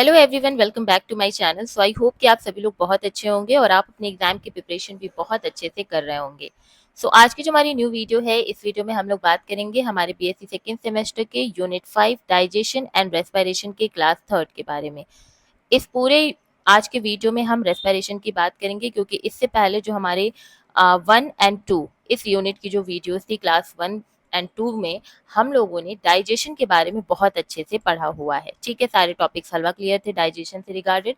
Hello everyone, welcome back to my channel. So I hope कि आप सभी लोग बहुत अच्छे होंगे और आप अपने एग्जाम की प्रिपरेशन भी बहुत अच्छे से कर रहे होंगे। सो आज की जो हमारी न्यू वीडियो है, इस वीडियो में हम लोग बात करेंगे हमारे बीएससी सेकेंड सेमेस्टर के यूनिट 5 डाइजेशन एंड रेस्पिरेशन के क्लास थर्ड के बारे में। इस पूरे आज के वीडियो में हम रेस्पिरेशन की बात करेंगे, क्योंकि इससे पहले जो हमारे 1 और 2 इस यूनिट की जो वीडियोस थी क्लास 1 और 2 में, हम लोगों ने डाइजेशन के बारे में बहुत अच्छे से पढ़ा हुआ है। ठीक है, सारे टॉपिक्स हलवा क्लियर थे डाइजेशन से रिगार्डेड।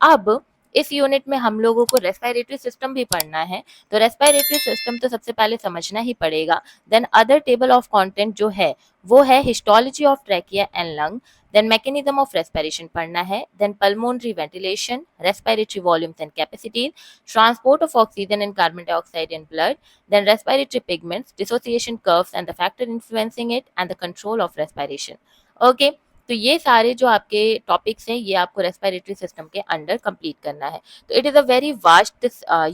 अब इस यूनिट में हम लोगों को रेस्पिरेटरी सिस्टम भी पढ़ना है, तो रेस्पिरेटरी सिस्टम तो सबसे पहले समझना ही पड़ेगा। Then other table of content जो है वो है histology of trachea and lung, then mechanism of respiration पढ़ना है, then pulmonary ventilation, respiratory volumes and capacities, transport of oxygen and carbon dioxide in blood, then respiratory pigments, dissociation curves and the factor influencing it, and the control of respiration. Okay, तो ये सारे जो आपके topics हैं ये आपको respiratory system के under complete करना है। तो it is a very vast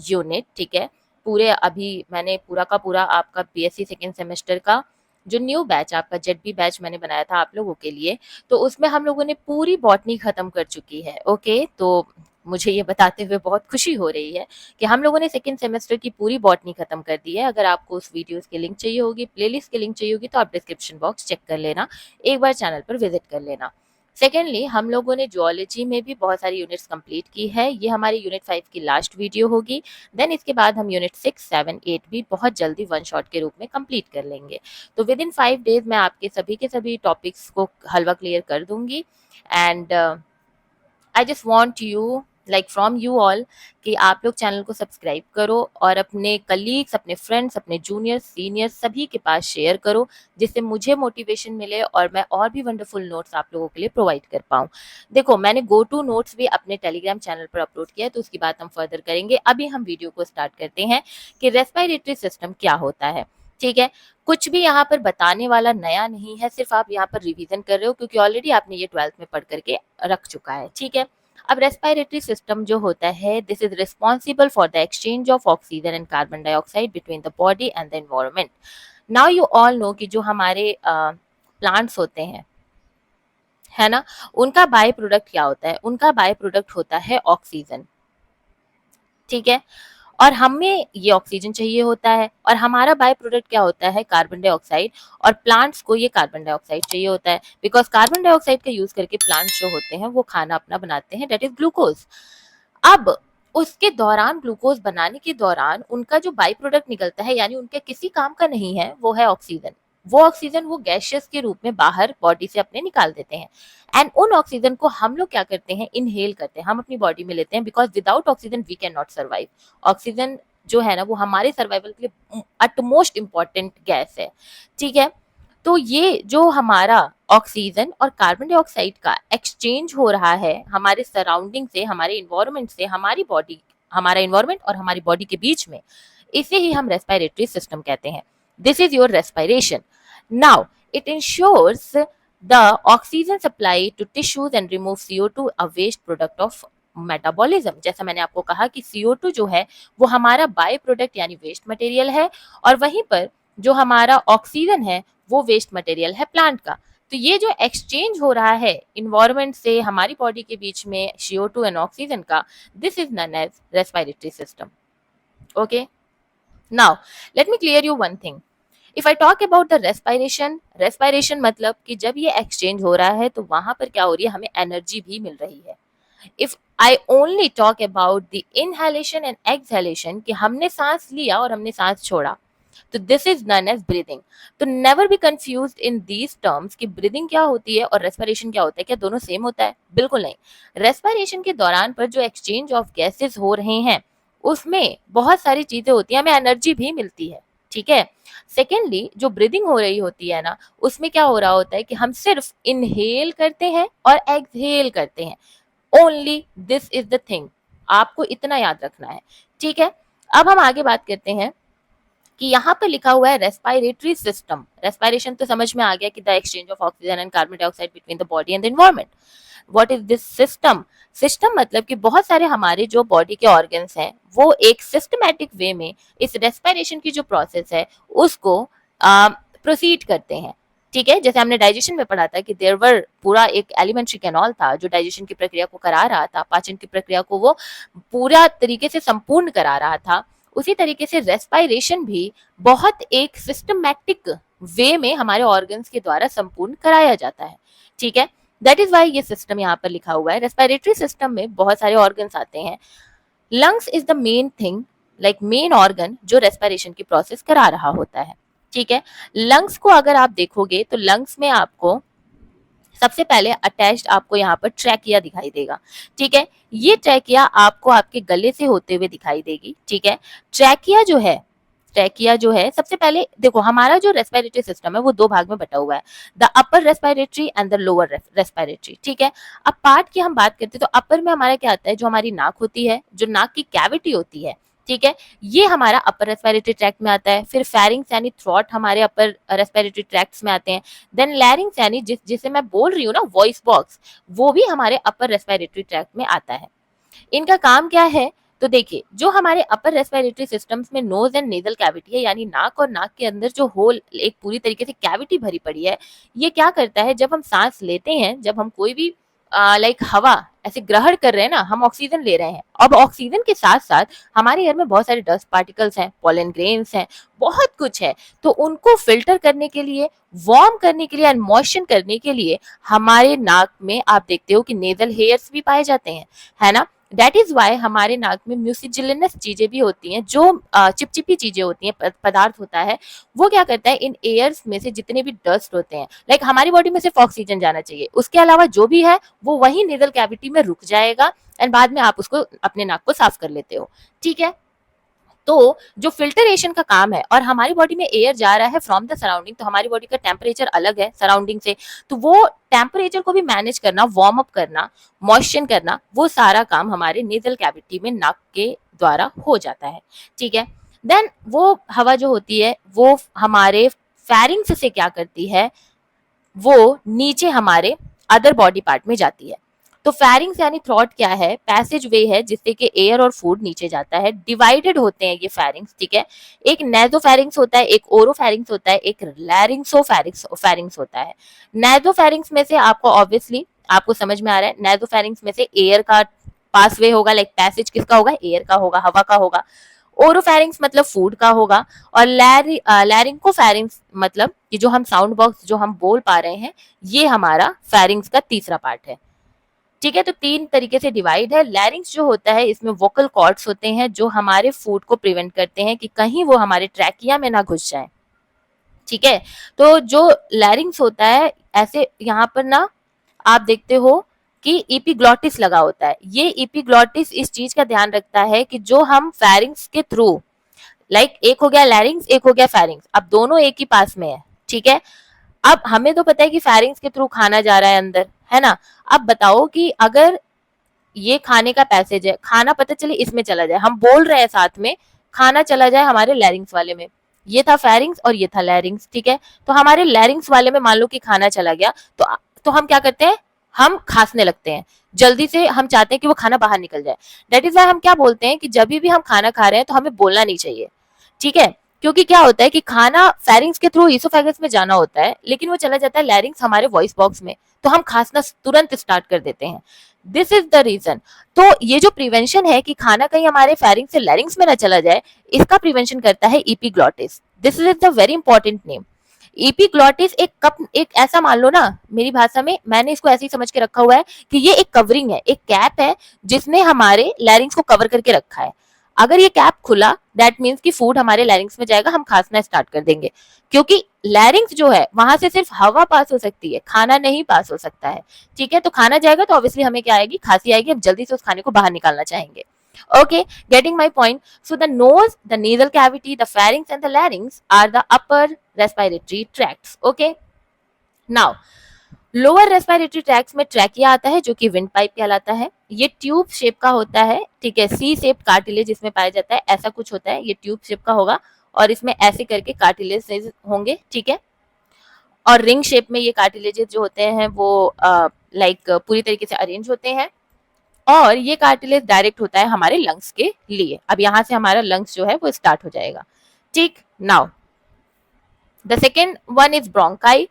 unit. ठीक है, पूरे अभी मैंने पूरा का पूरा आपका बीएससी सेकेंड सेमेस्टर का जो न्यू बैच आपका जेडबी बैच मैंने बनाया था आप लोगों के लिए, तो उसमें हम लोगों ने पूरी बॉटनी खत्म कर चुकी है। ओके, तो मुझे ये बताते हुए बहुत खुशी हो रही है कि हम लोगों ने सेकेंड सेमेस्टर की पूरी बॉटनी खत्म कर दी है। अगर आपको उस वीडियोस की लिंक चाहिए होगी, प्लेलिस्ट की लिंक चाहिए होगी, तो आप डिस्क्रिप्शन बॉक्स चेक कर लेना, एक बार चैनल पर विजिट कर लेना। सेकेंडली, हम लोगों ने जुअलॉजी में भी बहुत सारी यूनिट्स कंप्लीट की है। ये हमारी यूनिट 5 की लास्ट वीडियो होगी। देन इसके बाद हम यूनिट 6, 7, 8 भी बहुत जल्दी वन शॉट के रूप में कंप्लीट कर लेंगे। तो विद इन 5 डेज मैं आपके सभी के सभी टॉपिक्स को हलवा क्लियर कर दूंगी। And I just want you like from you all कि आप लोग चैनल को सब्सक्राइब करो और अपने कलीग्स, अपने फ्रेंड्स, अपने जूनियर्स, सीनियर्स सभी के पास शेयर करो, जिससे मुझे मोटिवेशन मिले और मैं और भी वंडरफुल नोट्स आप लोगों के लिए प्रोवाइड कर पाऊँ। देखो, मैंने गो टू नोट्स भी अपने टेलीग्राम चैनल पर अपलोड किया है, तो उसकी बात हम फर्दर करेंगे। अभी हम वीडियो को स्टार्ट करते हैं कि रेस्पिरेटरी सिस्टम क्या होता है। ठीक है, कुछ भी यहाँ पर बताने वाला नया नहीं है, सिर्फ आप यहाँ पर रिवीजन कर रहे हो, क्योंकि ऑलरेडी आपने ये 12th में पढ़ करके रख चुका है। ठीक है, अब रेस्पिरेटरी सिस्टम जो होता है, this is responsible for the exchange of oxygen and carbon dioxide between the body and the environment. Now you all know कि जो हमारे प्लांट्स होते हैं, है ना, उनका बाय प्रोडक्ट क्या होता है? उनका बाय प्रोडक्ट होता है ऑक्सीजन। ठीक है, और हमें ये ऑक्सीजन चाहिए होता है, और हमारा बाय प्रोडक्ट क्या होता है? Carbon dioxide. और प्लांट्स को ये कार्बन डाइऑक्साइड चाहिए होता है, बिकॉज कार्बन डाइऑक्साइड का यूज करके प्लांट्स जो होते हैं वो खाना अपना बनाते हैं, डेट इज ग्लूकोज। अब उसके दौरान, ग्लूकोज बनाने के दौरान उनका जो बाई प्रोडक्ट निकलता है, यानी उनके किसी काम का नहीं है, वो है ऑक्सीजन। वो ऑक्सीजन वो गैशियस के रूप में बाहर बॉडी से अपने निकाल देते हैं। एंड उन ऑक्सीजन को हम लोग क्या करते हैं? इनहेल करते हैं, हम अपनी बॉडी में लेते हैं, because without oxygen we can not survive. Oxygen जो है ना, वो हमारे सर्वाइवल के लिए अटमोस्ट इंपॉर्टेंट गैस है। ठीक है, तो ये जो हमारा ऑक्सीजन और कार्बन डाइऑक्साइड का एक्सचेंज हो रहा है हमारे सराउंडिंग से, हमारे इन्वायरमेंट से, हमारी बॉडी, हमारा इन्वायरमेंट और हमारी बॉडी के बीच में, इसे ही हम रेस्पिरेटरी सिस्टम कहते हैं। This is your respiration. Now it ensures the oxygen supply to tissues and remove CO2, a waste product of metabolism. जैसा मैंने आपको कहा कि CO2 जो है वो हमारा बाय प्रोडक्ट यानी वेस्ट मटेरियल है, और वहीं पर जो हमारा ऑक्सीजन है वो वेस्ट मटेरियल है प्लांट का। तो ये जो एक्सचेंज हो रहा है इन्वायरमेंट से हमारी बॉडी के बीच में CO2 एंड ऑक्सीजन का, this is known as respiratory system. Okay, now let me clear you one thing. If I talk about the respiration, respiration मतलब कि जब ये एक्सचेंज हो रहा है तो वहां पर क्या हो रही है? हमें एनर्जी भी मिल रही है। If I only talk about the inhalation and exhalation, कि हमने सांस लिया और हमने सांस छोड़ा, तो this is known as breathing. तो never be confused in these terms कि ब्रीदिंग क्या होती है और रेस्पिरेशन क्या होता है। क्या दोनों सेम होता है? बिल्कुल नहीं। रेस्पिरेशन के दौरान पर जो एक्सचेंज ऑफ गैसेस हो रहे हैं उसमें बहुत सारी चीजें होती हैं, हमें एनर्जी भी मिलती है। ठीक है, सेकेंडली जो ब्रीदिंग हो रही होती है ना, उसमें क्या हो रहा होता है कि हम सिर्फ इनहेल करते हैं और एक्सहेल करते हैं। Only this is the thing, आपको इतना याद रखना है। ठीक है, अब हम आगे बात करते हैं कि यहाँ पर लिखा हुआ है रेस्पिरेटरी सिस्टम। रेस्पिरेशन तो समझ में आ गया कि the exchange of oxygen and carbon dioxide between the body and the environment. What is this system? System मतलब कि बहुत सारे हमारे जो बॉडी के ऑर्गन्स हैं वो एक सिस्टमैटिक वे में इस रेस्पिरेशन की जो प्रोसेस है उसको प्रोसीड करते हैं। ठीक है, जैसे हमने डाइजेशन में पढ़ा था कि देयर वर पूरा एक एलिमेंट्री कैनॉल था जो डाइजेशन की प्रक्रिया को करा रहा था, पाचन की प्रक्रिया को वो पूरा तरीके से संपूर्ण करा रहा था। उसी तरीके से रेस्पायरेशन भी बहुत एक सिस्टमैटिक वे में हमारे ऑर्गन्स के द्वारा संपूर्ण कराया जाता है। ठीक है, दैट इज वाई ये सिस्टम यहाँ पर लिखा हुआ है। रेस्पिरेटरी सिस्टम में बहुत सारे ऑर्गन्स आते हैं। Lungs is the main thing, like main organ जो रेस्पिरेशन की प्रोसेस करा रहा होता है। ठीक है, लंग्स को अगर आप देखोगे तो लंग्स में आपको सबसे पहले अटैच्ड आपको यहाँ पर ट्रैकिया दिखाई देगा। ठीक है, ये ट्रैकिया आपको आपके गले से होते हुए दिखाई देगी। ठीक है, ट्रैकिया जो है सबसे पहले देखो, हमारा जो रेस्पिरेटरी सिस्टम है वो दो भाग में बटा हुआ है, the upper respiratory and the lower respiratory. ठीक है, अब पार्ट की हम बात करते हैं तो अपर में हमारा क्या आता है, जो हमारी नाक होती है, जो नाक की कैविटी होती है। ठीक है, ये हमारा अपर रेस्पिरेटरी ट्रैक्ट में आता है। फिर फेरिंग्स यानी थ्रोट हमारे अपर रेस्पिरेटरी ट्रैक्ट्स में आते हैं। देन लैरिंग्स यानी जिसे मैं बोल रही हूँ ना, वॉइस बॉक्स, वो भी हमारे अपर रेस्पिरेटरी ट्रैक्ट में आता है। इनका काम क्या है, तो देखिए, जो हमारे अपर रेस्पिरेटरी सिस्टम्स में नोज एंड नेजल कैविटी है, यानी नाक और नाक के अंदर जो होल एक पूरी तरीके से कैविटी भरी पड़ी है, ये क्या करता है, जब हम सांस लेते हैं, जब हम कोई भी लाइक हवा ऐसे ग्रहण कर रहे हैं ना, हम ऑक्सीजन ले रहे हैं। अब ऑक्सीजन के साथ साथ हमारे एयर में बहुत सारे डस्ट पार्टिकल्स हैं, पोलन ग्रेन्स हैं, बहुत कुछ है। तो उनको फिल्टर करने के लिए, वार्म करने के लिए एंड मॉइस्चर करने के लिए हमारे नाक में आप देखते हो कि नेजल हेयर्स भी पाए जाते हैं, है ना। दैट इज वाई हमारे नाक में म्यूसिजिलिनस चीजें भी होती हैं, जो चिपचिपी चीजें होती हैं, पदार्थ होता है, वो क्या करता है, इन एयर्स में से जितने भी डस्ट होते हैं, लाइक हमारी बॉडी में सिर्फ ऑक्सीजन जाना चाहिए, उसके अलावा जो भी है वो वही नेजल कैविटी में रुक जाएगा एंड बाद में आप उसको अपने नाक को साफ कर लेते हो। ठीक है, तो जो फिल्टरेशन का काम है, और हमारी बॉडी में एयर जा रहा है फ्रॉम द सराउंडिंग, तो हमारी बॉडी का टेम्परेचर अलग है सराउंडिंग से, तो वो टेम्परेचर को भी मैनेज करना, वार्म अप करना, मॉइस्चर करना, वो सारा काम हमारे नेजल कैविटी में नाक के द्वारा हो जाता है। ठीक है, देन वो हवा जो होती है वो हमारे फेरिंग्स से क्या करती है, वो नीचे हमारे अदर बॉडी पार्ट में जाती है। तो फेरिंग्स यानी थ्रोट क्या है, पैसेज वे है जिससे कि एयर और फूड नीचे जाता है। डिवाइडेड होते हैं ये फेरिंग्स। ठीक है, एक नेजोफेरिंग्स होता है, एक ओरोफेरिंग्स होता है, एक लैरिंगोफेरिंग्स होता है। नेजोफेरिंग्स में से आपको ऑब्वियसली आपको समझ में आ रहा है, नेजोफेरिंग्स में से एयर का पासवे होगा, लाइक पैसेज किसका होगा, एयर का होगा, हवा का होगा। ओरोफेरिंग्स मतलब फूड का होगा, और लैरिंगोफेरिंग्स मतलब कि जो हम साउंड बॉक्स जो हम बोल पा रहे हैं, ये हमारा फेरिंग्स का तीसरा पार्ट है। ठीक है, तो तीन तरीके से डिवाइड है। लैरिंग्स जो होता है, इसमें वोकल कॉर्ड्स होते हैं जो हमारे फूड को प्रिवेंट करते हैं कि कहीं वो हमारे ट्रैकिया में ना घुस जाए। ठीक है, तो जो लैरिंग्स होता है, ऐसे यहाँ पर ना आप देखते हो कि इपीग्लॉटिस लगा होता है। ये इपीग्लॉटिस इस चीज का ध्यान रखता है कि जो हम फेरिंग्स के थ्रू, लाइक एक हो गया लैरिंग्स, एक हो गया फेरिंग्स, अब दोनों एक ही पास में है। ठीक है, अब हमें तो पता है कि फेरिंग्स के थ्रू खाना जा रहा है अंदर, है ना। अब बताओ कि अगर ये खाने का पैसेज है, खाना पता चले इसमें चला जाए, हम बोल रहे हैं साथ में, खाना चला जाए हमारे लैरिंग्स वाले में, ये था फेरिंग्स और ये था लैरिंग्स। ठीक है, तो हमारे लैरिंग्स वाले में मान लो कि खाना चला गया, तो हम क्या करते हैं, हम खांसने लगते हैं, जल्दी से हम चाहते हैं कि वो खाना बाहर निकल जाए। दैट इज वाई हम क्या बोलते हैं कि जब भी हम खाना खा रहे हैं तो हमें बोलना नहीं चाहिए। ठीक है, क्योंकि क्या होता है कि खाना फेरिंग्स के थ्रू इसोफेगस में जाना होता है, लेकिन वो चला जाता है लैरिंग्स हमारे वॉइस बॉक्स में, तो हम खांसना तुरंत स्टार्ट कर देते हैं। This is the reason. तो ये जो प्रिवेंशन है कि खाना कहीं हमारे फेरिंग्स से लैरिंग्स में ना चला जाए, इसका प्रिवेंशन करता है epiglottis. This is the very important name. Epiglottis एक कप, एक ऐसा मान लो ना, मेरी भाषा में मैंने इसको ऐसे ही समझ के रखा हुआ है कि ये एक कवरिंग है, एक कैप है जिसने हमारे लैरिंग्स को कवर करके रखा है। अगर ये कैप खुला, दैट मीन्स कि फूड हमारे लैरिंग्स में जाएगा, हम खांसना स्टार्ट कर देंगे, क्योंकि लैरिंग्स जो है वहां से सिर्फ हवा पास हो सकती है, खाना नहीं पास हो सकता है। ठीक है, तो खाना जाएगा तो ऑब्वियसली हमें क्या आएगी, खांसी आएगी, हम जल्दी से उस खाने को बाहर निकालना चाहेंगे। Okay, getting my point. So the nose, the nasal cavity, the pharynx and the larynx are the upper respiratory tracts. Okay. Now, lower respiratory tracts में ट्रैकिया आता है जो कि विंड पाइप कहलाता है। ये ट्यूब शेप का होता है। ठीक है, सी शेप कार्टिलेज इसमें पाया जाता है, ऐसा कुछ होता है, ये ट्यूब शेप का होगा और इसमें ऐसे करके कार्टिलेज होंगे। ठीक है, और रिंग शेप में ये कार्टिलेजेस जो होते हैं वो लाइक पूरी तरीके से अरेंज होते हैं, और ये कार्टिलेज डायरेक्ट होता है हमारे लंग्स के लिए। अब यहाँ से हमारा लंग्स जो है वो स्टार्ट हो जाएगा। ठीक, now the second one is bronchi.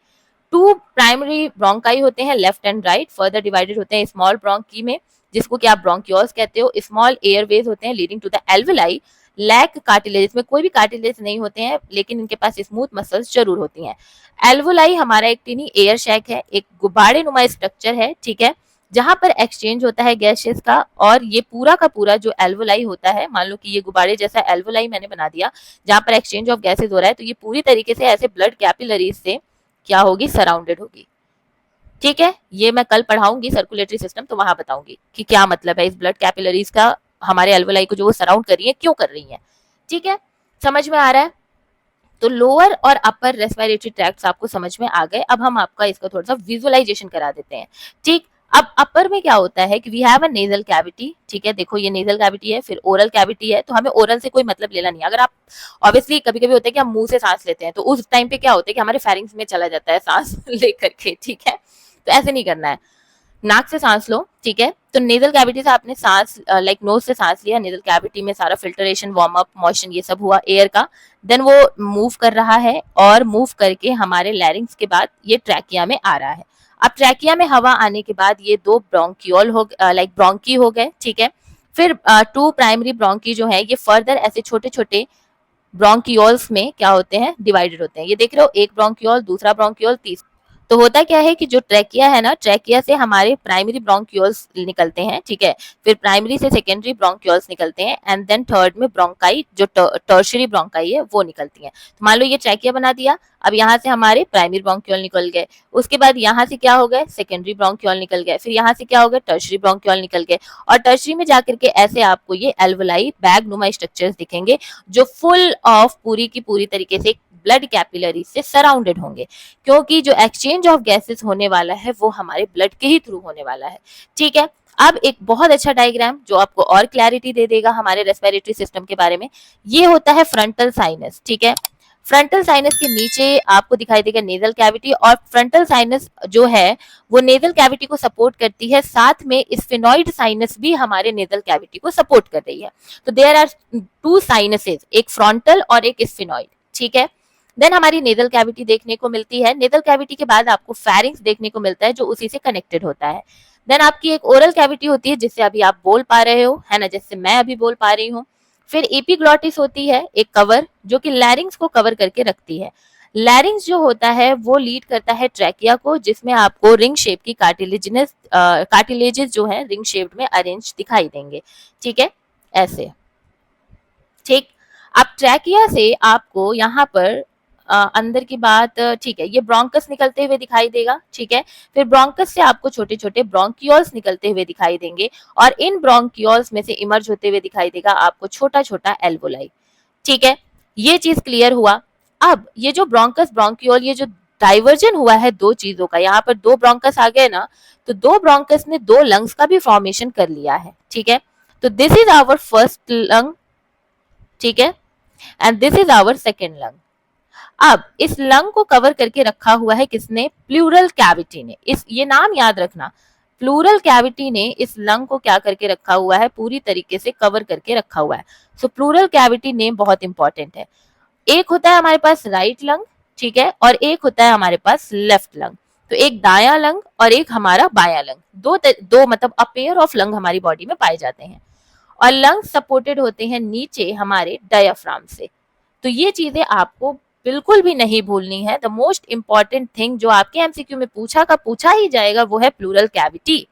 Two primary bronchi होते हैं left and right, further divided होते हैं स्मॉल ब्रोंकी में, जिसको कि आप ब्रोंक्यूल्स कहते हो। स्मॉल एयरवेज होते हैं leading to the alveoli, lack cartilage में कोई भी कार्टिलेज नहीं होते हैं, लेकिन इनके पास स्मूथ मसल्स जरूर होती हैं। एल्वोलाई हमारा एक टिनी एयर शैक है, एक गुब्बारे नुमा स्ट्रक्चर है, ठीक है, जहां पर एक्सचेंज होता है गैसेस का। और ये पूरा का पूरा जो एल्वोलाई होता है, मान लो कि ये गुब्बारे जैसा एल्वोलाई मैंने बना दिया, जहां पर एक्सचेंज ऑफ गैसेस हो रहा है, तो ये पूरी तरीके से ऐसे ब्लड कैपिलरीज से क्या होगी, सराउंडेड होगी। ठीक है, ये मैं कल पढ़ाऊंगी सर्कुलेटरी सिस्टम, तो वहां बताऊंगी कि क्या मतलब है इस ब्लड कैपिलरीज का, हमारे एल्वोलाई को जो वो सराउंड कर रही है, क्यों कर रही है। ठीक है, समझ में आ रहा है। तो लोअर और अपर रेस्पिरेटरी ट्रैक्ट्स आपको समझ में आ गए। अब हम आपका इसका थोड़ा सा विजुअलाइजेशन करा देते हैं। ठीक, अब अपर में क्या होता है कि we have a nasal cavity. ठीक है, देखो ये नेजल कैविटी है, फिर ओरल कैविटी है, तो हमें ओरल से कोई मतलब लेना नहीं। अगर आप ऑब्वियसली कभी कभी होता है कि हम मुंह से सांस लेते हैं, तो उस टाइम पे क्या होता है कि हमारे फेरिंग्स में चला जाता है सांस लेकर के। ठीक है, तो ऐसे नहीं करना है, नाक से सांस लो। ठीक है, तो नेजल कैविटी से आपने सांस लाइक नोज से सांस लिया, नेजल कैविटी में सारा फिल्टरेशन, वार्म अप, मॉइशन, ये सब हुआ एयर का। देन वो मूव कर रहा है, और मूव करके हमारे लैरिंग्स के बाद ये ट्रैकिया में आ रहा है। अब ट्रैकिया में हवा आने के बाद ये दो ब्रोंक्यूल हो लाइक ब्रोंकी हो गए। ठीक है, फिर टू प्राइमरी ब्रोंकी जो है ये फर्दर ऐसे छोटे छोटे ब्रोंक्यूल्स में क्या होते हैं, डिवाइडेड होते हैं। ये देख रहे हो, एक ब्रोंक्यूल, दूसरा ब्रोंक्यूल, तीसरा। तो होता क्या है कि जो ट्रैकिया है ना, ट्रैकिया से हमारे प्राइमरी ब्रोंक्यूल्स निकलते हैं। ठीक है, फिर प्राइमरी से सेकेंडरी ब्रोंक्यूल्स निकलते हैं, एंड देन थर्ड में ब्रोंकाई, जो टर्शियरी ब्रोंकाई है, वो निकलती है। तो मान लो ये ट्रैकिया बना दिया, अब यहाँ से हमारे प्राइमरी ब्रोंक्यूल निकल गए, उसके बाद यहाँ से क्या हो गए, सेकेंडरी ब्रोंक्यूल निकल गए, फिर यहाँ से क्या हो गया, टर्शियरी ब्रोंक्यूल निकल गए, और टर्शियरी में जाकर के ऐसे आपको ये एल्वोलाई बैग नुमा स्ट्रक्चर्स दिखेंगे, जो फुल ऑफ पूरी की पूरी तरीके से ब्लड कैपिलरी से सराउंडेड होंगे, क्योंकि जो एक्सचेंज ऑफ गैसेस होने वाला है वो हमारे ब्लड के ही थ्रू होने वाला है। ठीक है, अब एक बहुत अच्छा डायग्राम जो आपको और क्लैरिटी दे देगा हमारे रेस्पिरेटरी सिस्टम के बारे में, ये होता है फ्रंटल साइनस। ठीक है, फ्रंटल साइनस के नीचे आपको दिखाई देगा नेजल कैविटी, और फ्रंटल साइनस जो है वो नेजल कैविटी को सपोर्ट करती है, साथ में स्फेनॉइड साइनस भी हमारे नेजल कैविटी को सपोर्ट कर रही है। तो देयर आर टू साइनसेस, एक फ्रंटल और एक स्फेनॉइड। ठीक है, देन हमारी नेजल कैविटी देखने को मिलती है। नेजल कैविटी के बाद आपको फेरिंग्स देखने को मिलता है, जो उसी से कनेक्टेड होता है। देन आपकी एक ओरल कैविटी होती है, जिससे अभी आप बोल पा रहे हो, है ना, जैसे मैं अभी बोल पा रही हूँ। फिर एपिग्लॉटिस होती है, एक कवर, जो कि लैरिंग्स को कवर करके रखती है। लैरिंग्स जो होता है वो लीड करता है ट्रैकिया को, जिसमें आपको रिंग शेप की कार्टिलेजेस जो है रिंग शेप में अरेंज दिखाई देंगे। ठीक है, ऐसे। ठीक, अब ट्रैकिया से आपको यहाँ पर अंदर की बात, ठीक है, ये ब्रोंकस निकलते हुए दिखाई देगा। ठीक है, फिर ब्रोंकस से आपको छोटे छोटे ब्रोंक्यूल्स निकलते हुए दिखाई देंगे, और इन ब्रोंक्यूल्स में से इमर्ज होते हुए दिखाई देगा आपको छोटा छोटा एल्वोलाई। ठीक है, ये चीज क्लियर हुआ। अब ये जो ब्रोंकस ब्रोंक्यूल, ये जो डाइवर्जन हुआ है दो चीजों का, यहाँ पर दो ब्रोंकस आ गए ना, तो दो ब्रोंकस ने दो लंग्स का भी फॉर्मेशन कर लिया है। ठीक है, तो this is our first lung. ठीक है, and this is our second lung. अब इस लंग को कवर करके रखा हुआ है किसने, प्लूरल कैविटी ने। इस ये नाम याद रखना, प्लूरल कैविटी ने इस लंग को क्या करके रखा हुआ है, पूरी तरीके से कवर करके रखा हुआ है। सो प्लूरल कैविटी नेम बहुत इंपॉर्टेंट है। एक होता है हमारे पास राइट लंग, ठीक है, और एक होता है हमारे पास लेफ्ट लंग। तो एक दाया लंग और एक हमारा बाया लंग, दो मतलब अ पेयर ऑफ लंग हमारी बॉडी में पाए जाते हैं, और लंग सपोर्टेड होते हैं नीचे हमारे डायाफ्राम से। तो ये चीजें आपको बिल्कुल भी नहीं भूलनी है। द मोस्ट इंपॉर्टेंट थिंग जो आपके एमसीक्यू में पूछा ही जाएगा वो है pleural cavity.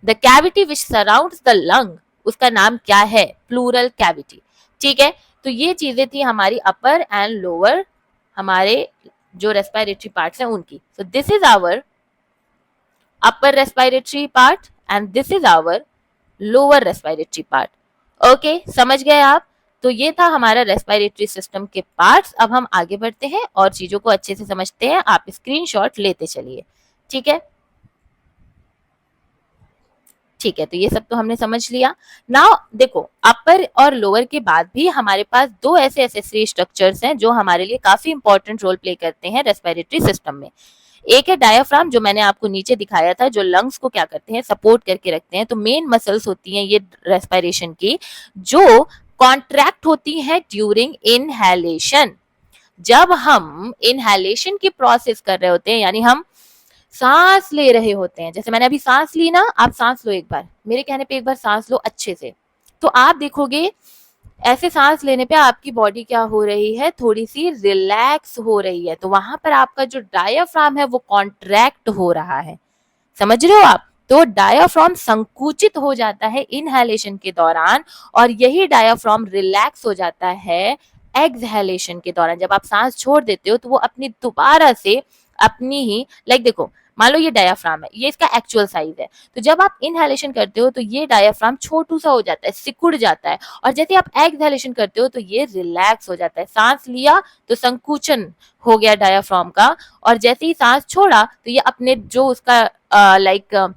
The cavity which surrounds the lung, उसका नाम क्या है, प्लूरल कैविटी। ठीक है, तो ये चीजें थी हमारी अपर एंड लोअर हमारे जो रेस्पिरेटरी पार्ट्स हैं उनकी। So this is our upper respiratory part and this is our lower respiratory part. Okay, समझ गए आप। तो ये था हमारा रेस्पिरेटरी सिस्टम के पार्ट्स। अब हम आगे बढ़ते हैं और चीजों को अच्छे से समझते हैं। आप स्क्रीनशॉट लेते चलिए। ठीक है, ठीक है, तो ये सब तो हमने समझ लिया। नाउ देखो, अपर और लोअर के बाद भी हमारे पास दो ऐसे एसेसरी स्ट्रक्चर्स हैं जो हमारे लिए काफी इंपॉर्टेंट रोल प्ले करते हैं रेस्पिरेटरी सिस्टम में। एक है डायाफ्राम, जो मैंने आपको नीचे दिखाया था, जो लंग्स को क्या करते हैं, सपोर्ट करके रखते हैं। तो मेन मसल्स होती हैं ये रेस्पिरेशन की, जो कॉन्ट्रैक्ट होती हैं ड्यूरिंग इनहेलेशन। जब हम इनहेलेशन की प्रोसेस कर रहे होते हैं, यानी हम सांस ले रहे होते हैं, जैसे मैंने अभी सांस ली ना, आप सांस लो एक बार, मेरे कहने पे एक बार सांस लो अच्छे से, तो आप देखोगे ऐसे सांस लेने पे आपकी बॉडी क्या हो रही है, थोड़ी सी रिलैक्स हो रही है, तो वहां पर आपका जो डायाफ्राम है वो कॉन्ट्रैक्ट हो रहा है, समझ रहे हो आप। तो डायाफ्राम संकुचित हो जाता है इनहेलेशन के दौरान, और यही डायाफ्राम रिलैक्स हो जाता है एक्सहेलेशन के दौरान। जब आप सांस छोड़ देते हो तो वो अपनी दोबारा से अपनी ही देखो, मान लो ये डायाफ्राम है, ये इसका एक्चुअल साइज है, तो जब आप इनहेलेशन करते हो तो ये डायाफ्राम छोटू सा हो जाता है, सिकुड़ जाता है, और जैसे आप एक्सहेलेशन करते हो तो ये रिलैक्स हो जाता है। सांस लिया तो संकुचन हो गया डायाफ्राम का, और जैसे ही सांस छोड़ा तो ये अपने जो उसका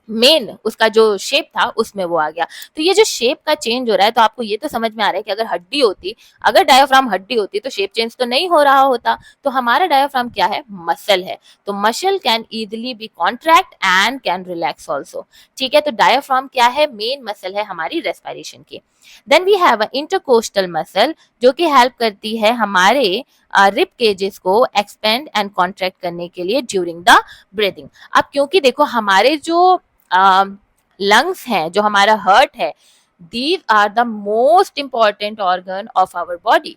मेन उसका जो शेप था उसमें वो आ गया। तो ये जो शेप का चेंज हो रहा है, तो आपको ये तो समझ में आ रहा है कि अगर हड्डी होती, अगर डायाफ्राम हड्डी होती तो शेप चेंज तो नहीं हो रहा होता। तो हमारा डायाफ्राम क्या है, मसल है, तो muscle can easily be contract and can relax also. ठीक है, तो डायाफ्राम क्या है, मेन मसल है हमारी रेस्पिरेशन की। Then we have a intercostal muscle, जो कि हेल्प करती है हमारे रिप केजेस को एक्सपेंड एंड कॉन्ट्रैक्ट करने के लिए ड्यूरिंग द ब्रीदिंग। अब क्योंकि देखो हमारे जो लंग्स हैं, जो हमारा हार्ट है, these are the most important organ of our body.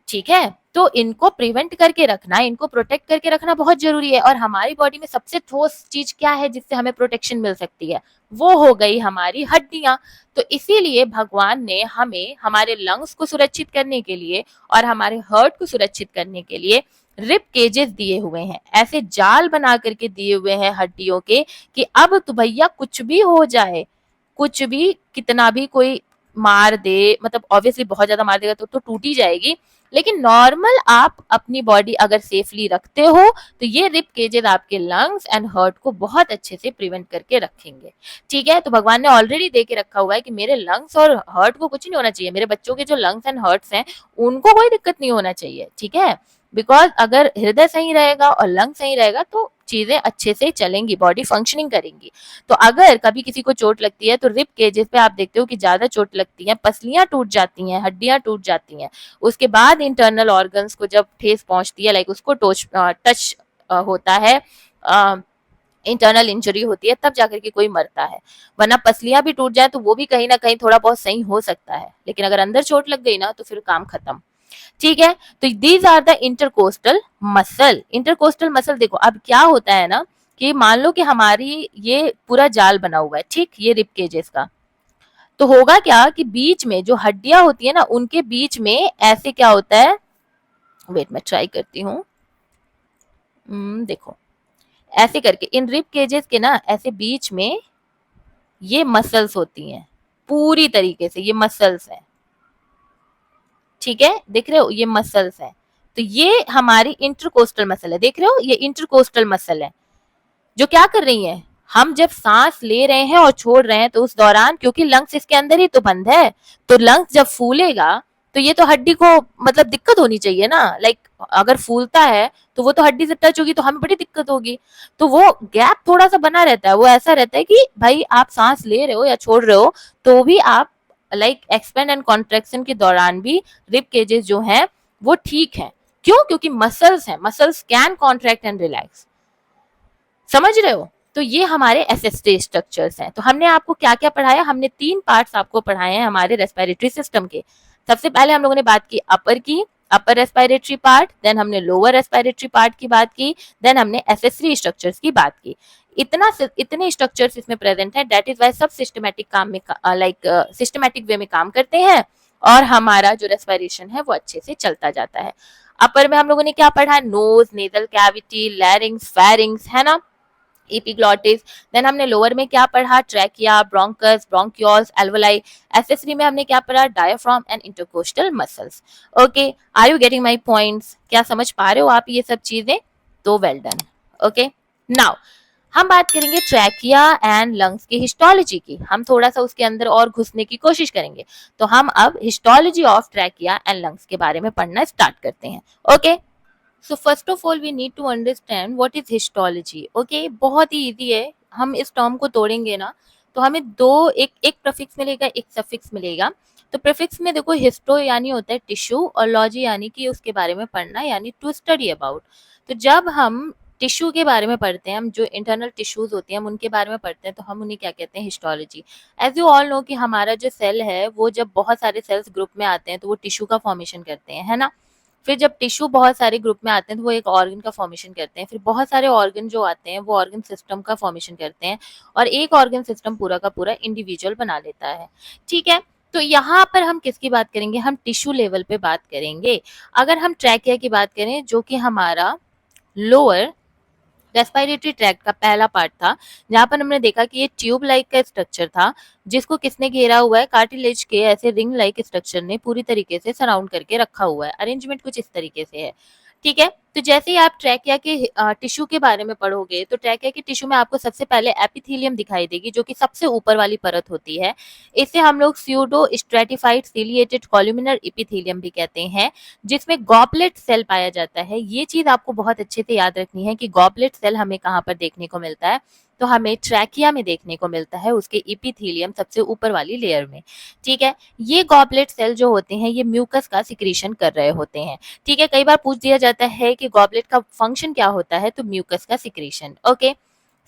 ठीक है, तो इनको प्रिवेंट करके रखना, इनको प्रोटेक्ट करके रखना बहुत जरूरी है। और हमारी बॉडी में सबसे ठोस चीज क्या है जिससे हमें प्रोटेक्शन मिल सकती है, वो हो गई हमारी हड्डियां। तो इसीलिए भगवान ने हमें हमारे लंग्स को सुरक्षित करने के लिए और हमारे हार्ट को सुरक्षित करने के लिए रिप केजेस दिए हुए हैं, ऐसे जाल बना करके दिए हुए हैं हड्डियों के, कि अब तो भैया कुछ भी हो जाए, कुछ भी कितना भी कोई मार दे, मतलब ऑब्वियसली बहुत ज्यादा मार देगा तो टूट ही जाएगी, लेकिन नॉर्मल आप अपनी बॉडी अगर सेफली रखते हो तो ये रिप केजेस आपके लंग्स एंड हार्ट को बहुत अच्छे से प्रिवेंट करके रखेंगे। ठीक है, तो भगवान ने ऑलरेडी दे के रखा हुआ है कि मेरे लंग्स और हार्ट को कुछ नहीं होना चाहिए, मेरे बच्चों के जो लंग्स एंड हार्ट्स हैं उनको कोई दिक्कत नहीं होना चाहिए। ठीक है, बिकॉज अगर हृदय सही रहेगा और लंग सही रहेगा तो चीजें अच्छे से चलेंगी, बॉडी फंक्शनिंग करेंगी। तो अगर कभी किसी को चोट लगती है तो रिप केजेस पे आप देखते हो कि ज्यादा चोट लगती है, पसलियां टूट जाती हैं, हड्डियां टूट जाती हैं, उसके बाद इंटरनल ऑर्गन्स को जब ठेस पहुंचती है, उसको टच होता है, इंटरनल इंजरी होती है, तब जाकर के कोई मरता है। वरना पसलियां भी टूट जाए तो वो भी कहीं ना कहीं थोड़ा बहुत सही हो सकता है, लेकिन अगर अंदर चोट लग गई ना तो फिर काम खत्म। ठीक है, तो these are the intercostal muscle. Intercostal muscle देखो अब क्या होता है ना, कि मान लो कि हमारी ये पूरा जाल बना हुआ है, ठीक, ये रिप केजेस का, तो होगा क्या कि बीच में जो हड्डियां होती है ना, उनके बीच में ऐसे क्या होता है, वेट मैं ट्राई करती हूँ। देखो ऐसे करके इन रिप केजेस के ना ऐसे बीच में ये मसल्स होती हैं, पूरी तरीके से ये मसल्स हैं। ठीक है, देख रहे हो ये मसल्स हैं, तो ये हमारी इंटरकोस्टल मसल है, देख रहे हो ये इंटरकोस्टल मसल है, जो क्या कर रही है, हम जब सांस ले रहे हैं और छोड़ रहे हैं तो उस दौरान, क्योंकि लंग्स इसके अंदर ही तो बंद है, तो लंग्स जब फूलेगा तो ये तो हड्डी को मतलब दिक्कत होनी चाहिए ना, अगर फूलता है तो वो तो हड्डी से टच होगी तो हमें बड़ी दिक्कत होगी। तो वो गैप थोड़ा सा बना रहता है, वो ऐसा रहता है कि भाई आप सांस ले रहे हो या छोड़ रहे हो तो भी आप एक्सपेंड एंड कॉन्ट्रेक्शन के दौरान भी रिप केजेस जो हैं वो ठीक है। क्यों? क्योंकि मसल्स हैं, muscles can contract and relax, समझ रहे हो। तो ये हमारे एसएसटी स्ट्रक्चर्स हैं। तो हमने आपको क्या क्या पढ़ाया, हमने 3 पार्ट्स आपको पढ़ाए हैं हमारे रेस्पिरेटरी सिस्टम के। सबसे पहले हम लोगों ने बात की अपर की, अपर रेस्पिरेटरी पार्ट, देन हमने लोअर रेस्पिरेटरी पार्ट की बात की, देन हमने एसएसटी स्ट्रक्चर्स की बात की। इतने स्ट्रक्चर्स इसमें प्रेजेंट है, दैट इज वाई सब सिस्टमैटिक काम में सिस्टमैटिक वे में काम करते हैं, और हमारा जो रेस्पिरेशन है वो अच्छे से चलता जाता है। अपर में हम लोगों ने क्या पढ़ा, nose, nasal cavity, larynx, pharynx, है ना, एपिग्लॉटिस। देन हमने लोअर में क्या पढ़ा, trachea, bronchus, bronchioles, alveoli. Accessory में हमने क्या पढ़ा, diaphragm and intercostal muscles. Okay, are you getting my points? क्या समझ पा रहे हो आप ये सब चीजें? तो वेल डन। ओके, नाउ हम बात करेंगे ट्रैकिया एंड लंग्स की हिस्टोलॉजी की, हम थोड़ा सा उसके अंदर और घुसने की कोशिश करेंगे। तो हम अब histology of trachea and lungs के बारे में पढ़ना स्टार्ट करते हैं। Okay, so first of all we need to understand what is histology. Okay, बहुत ही इजी है, हम इस टर्म को तोड़ेंगे ना तो हमें दो, एक प्रफिक्स मिलेगा, एक सफिक्स मिलेगा। तो प्रीफिक्स में देखो, हिस्टो यानी होता है टिश्यू, और लॉजी यानी कि उसके बारे में पढ़ना, यानी टू स्टडी अबाउट। तो जब हम टिश्यू के बारे में पढ़ते हैं, हम जो इंटरनल टिश्यूज होते हैं हम उनके बारे में पढ़ते हैं, तो हम उन्हें क्या कहते हैं, histology. As you all know कि हमारा जो सेल है वो जब बहुत सारे सेल्स ग्रुप में आते हैं तो वो टिश्यू का फॉर्मेशन करते हैं, है ना। फिर जब टिश्यू बहुत सारे ग्रुप में आते हैं तो वो एक ऑर्गन का फॉर्मेशन करते हैं, फिर बहुत सारे ऑर्गन जो आते हैं वो ऑर्गन सिस्टम का फॉर्मेशन करते हैं, और एक ऑर्गन सिस्टम पूरा का पूरा इंडिविजुअल बना लेता है। ठीक है, तो यहाँ पर हम किसकी बात करेंगे, हम टिश्यू लेवल पे बात करेंगे। अगर हम ट्रैकिया की बात करें, जो कि हमारा लोअर रेस्पिरेटरी ट्रैक्ट का पहला पार्ट था, जहां पर हमने देखा कि ये ट्यूब लाइक का स्ट्रक्चर था, जिसको किसने घेरा हुआ है, कार्टिलेज के ऐसे रिंग लाइक स्ट्रक्चर ने पूरी तरीके से सराउंड करके रखा हुआ है। अरेंजमेंट कुछ इस तरीके से है। ठीक है, तो जैसे ही आप ट्रैकिया के टिश्यू के बारे में पढ़ोगे तो ट्रैकिया के टिश्यू में आपको सबसे पहले एपिथेलियम दिखाई देगी, जो कि सबसे ऊपर वाली परत होती है। इसे हम लोग pseudo stratified ciliated columnar epithelium भी कहते हैं, जिसमें गॉबलेट सेल पाया जाता है। ये चीज आपको बहुत अच्छे से याद रखनी है कि गॉबलेट सेल हमें कहाँ पर देखने को मिलता है, तो हमें ट्रैकिया में देखने को मिलता है, उसके एपिथेलियम सबसे ऊपर वाली लेयर में। ठीक है, ये गॉबलेट सेल जो होते हैं ये म्यूकस का सिक्रीशन कर रहे होते हैं। ठीक है, कई बार पूछ दिया जाता है कि गॉबलेट का फंक्शन क्या होता है, तो म्यूकस का सिक्रीशन। ओके,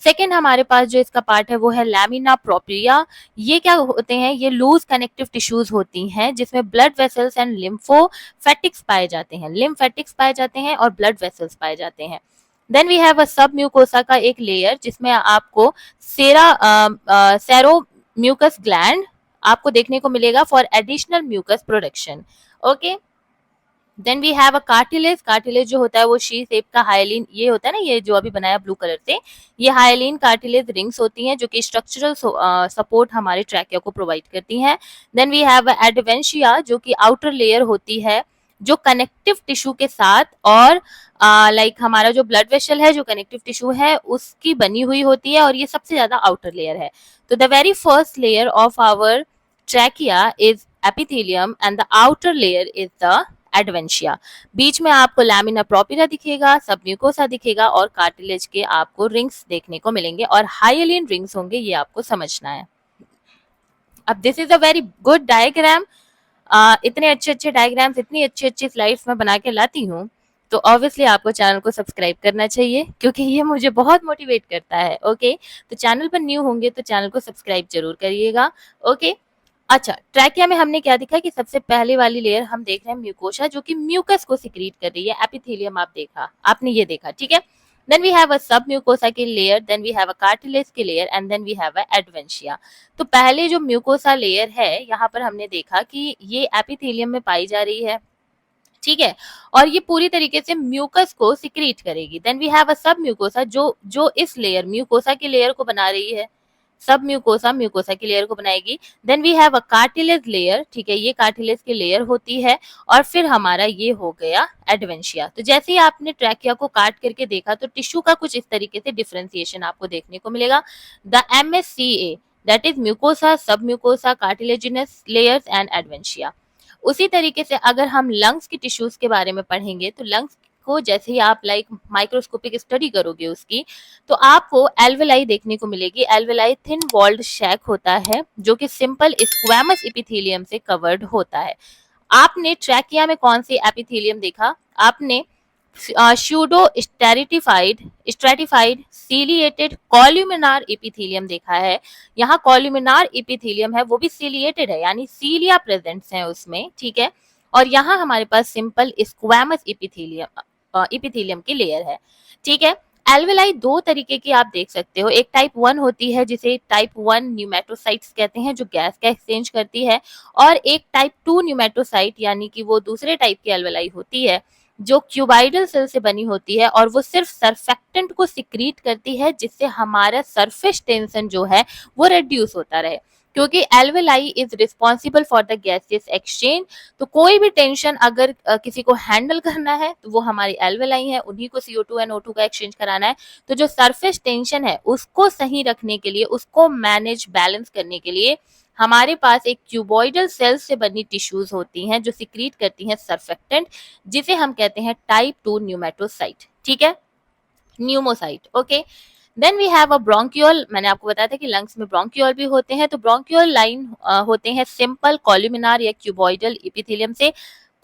सेकेंड हमारे पास जो इसका पार्ट है वो है लैमिना प्रोप्रिया। ये क्या होते हैं, ये लूज कनेक्टिव टिश्यूज होती हैं, जिसमें ब्लड वेसल्स एंड लिम्फोफेटिक्स पाए जाते हैं, लिम्फेटिक्स पाए जाते हैं और ब्लड वेसल्स पाए जाते हैं। देन वी हैव अ सब म्यूकोसा का एक लेयर, जिसमें आपको सेरो म्यूकस ग्लैंड आपको देखने को मिलेगा for additional mucus production. Okay, then we have a cartilage. Cartilage जो होता है वो शी शेप का हाइलिन, ये होता है ना, ये जो अभी बनाया ब्लू कलर से, ये हाइलिन कार्टिलेज रिंग्स होती हैं, जो कि स्ट्रक्चरल सपोर्ट हमारे ट्रैकिया को प्रोवाइड करती हैं। देन वी हैव एडवेंशिया, जो कि आउटर लेयर होती है, जो कनेक्टिव टिश्यू के साथ और लाइक हमारा जो ब्लड वेसल है, जो कनेक्टिव टिश्यू है उसकी बनी हुई होती है, और ये सबसे ज्यादा आउटर लेयर है। तो the very first layer of our trachea is epithelium and the outer layer is the adventitia. बीच में आपको लैमिना प्रोपिला दिखेगा, सब म्यूकोसा दिखेगा, और कार्टिलेज के आपको रिंग्स देखने को मिलेंगे, और हाइलिन रिंग्स होंगे, ये आपको समझना है। अब this is a very good diagram. इतने अच्छे अच्छे डायग्राम्स, इतनी अच्छी अच्छी स्लाइड्स मैं बना के लाती हूँ, तो ऑब्वियसली आपको चैनल को सब्सक्राइब करना चाहिए, क्योंकि ये मुझे बहुत मोटिवेट करता है। ओके, तो चैनल पर न्यू होंगे तो चैनल को सब्सक्राइब जरूर करिएगा। ओके, अच्छा, ट्रैकिया में हमने क्या देखा कि सबसे पहले वाली लेयर हम देख रहे हैं म्यूकोसा, जो कि म्यूकस को सिक्रीट कर रही है। एपिथेलियम आपने ये देखा। ठीक है, then we have a submucosa की layer, then we have a cartilage की layer, and then we have a adventitia. तो पहले जो म्यूकोसा लेयर है, यहाँ पर हमने देखा कि ये एपिथेलियम में पाई जा रही है। ठीक है, और ये पूरी तरीके से म्यूकस को सिक्रीट करेगी। देन वी हैव अ सब म्यूकोसा, जो जो इस लेयर म्यूकोसा की लेयर को बना रही है, सब म्यूकोसा म्यूकोसा की लेयर को बनाएगी। Then we have a cartilage layer. ठीक है, ये कार्टिलेज की लेयर होती है, और फिर हमारा ये हो गया एडवेंशिया। तो जैसे ही आपने ट्रैकिया को काट करके देखा तो टिश्यू का कुछ इस तरीके से डिफरेंशिएशन आपको देखने को मिलेगा। The MSCA, that is mucosa, submucosa, cartilaginous layers and adventitia. उसी तरीके से अगर हम लंग्स की टिश्यूज के बारे में पढ़ेंगे, तो लंग्स को जैसे ही आप लाइक माइक्रोस्कोपिक स्टडी करोगे उसकी, तो आपको एल्वेलाई देखने को मिलेगी। एल्वेलाई थिन वॉल्ड शैक होता है, जो कि सिंपल स्क्वैमस एपिथेलियम से कवर्ड होता है। आपने ट्रैकिया में कौन सी एपिथेलियम देखा, आपने स्यूडो स्ट्रेटिफाइड सीलिएटेड कॉल्यूमिनार एपिथेलियम देखा है। यहाँ कॉल्यूमिनार एपिथेलियम है, वो भी सीलिएटेड है, यानी सीलिया प्रेजेंट्स है उसमें। ठीक है, और यहाँ हमारे पास सिंपल स्क्वैमस एपिथेलियम की लेयर है। ठीक है, एल्वेलाई दो तरीके की आप देख सकते हो। एक टाइप 1 होती है, जिसे टाइप 1 न्यूमेटोसाइट्स कहते हैं, जो गैस का एक्सचेंज करती है, और एक टाइप 2 न्यूमेटोसाइट, यानी कि वो दूसरे टाइप की एल्वेलाई होती है, जो क्यूबाइडल सेल से बनी होती है, और वो सिर्फ सरफेक्टेंट को सिक्रीट करती है, जिससे हमारा सरफेस टेंशन जो है वो रिड्यूस होता रहे, क्योंकि alveoli is responsible for the gaseous exchange. तो कोई भी टेंशन अगर किसी को हैंडल करना है तो वो हमारी एल्वेलाई है, उन्हीं को CO2 एंड O2 का एक्सचेंज कराना है। तो जो सरफेस टेंशन है उसको सही रखने के लिए, उसको मैनेज बैलेंस करने के लिए, हमारे पास एक क्यूबॉइडल सेल से बनी टिश्यूज होती हैं, जो सिक्रीट करती हैं सरफेक्टेंट, जिसे हम कहते हैं टाइप 2 न्यूमेटोसाइट। ठीक है, pneumocyte. Okay, then we have a bronchiole. मैंने आपको बताया था कि लंग्स में ब्रोंकियोल भी होते हैं, तो ब्रोंकियोल लाइन होते हैं सिंपल कॉल्यूमिनार या क्यूबॉइडल एपिथेलियम से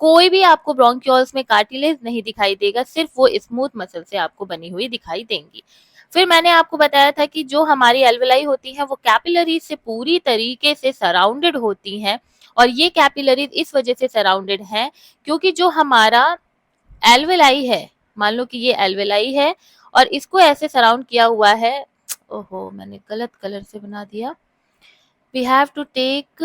कोई भी आपको ब्रोंक्यूल्स में कार्टिलेज नहीं दिखाई देगा, सिर्फ वो स्मूथ मसल से आपको बनी हुई दिखाई देंगी। फिर मैंने आपको बताया था कि जो हमारी एल्वेलाई होती हैं वो कैपिलरीज से पूरी तरीके से सराउंडेड होती हैं, और ये कैपिलरीज इस वजह से सराउंडेड हैं क्योंकि जो हमारा एल्वेलाई है, मान लो कि ये एल्वेलाई है और इसको ऐसे सराउंड किया हुआ है, ओहो मैंने गलत कलर से बना दिया, we have to take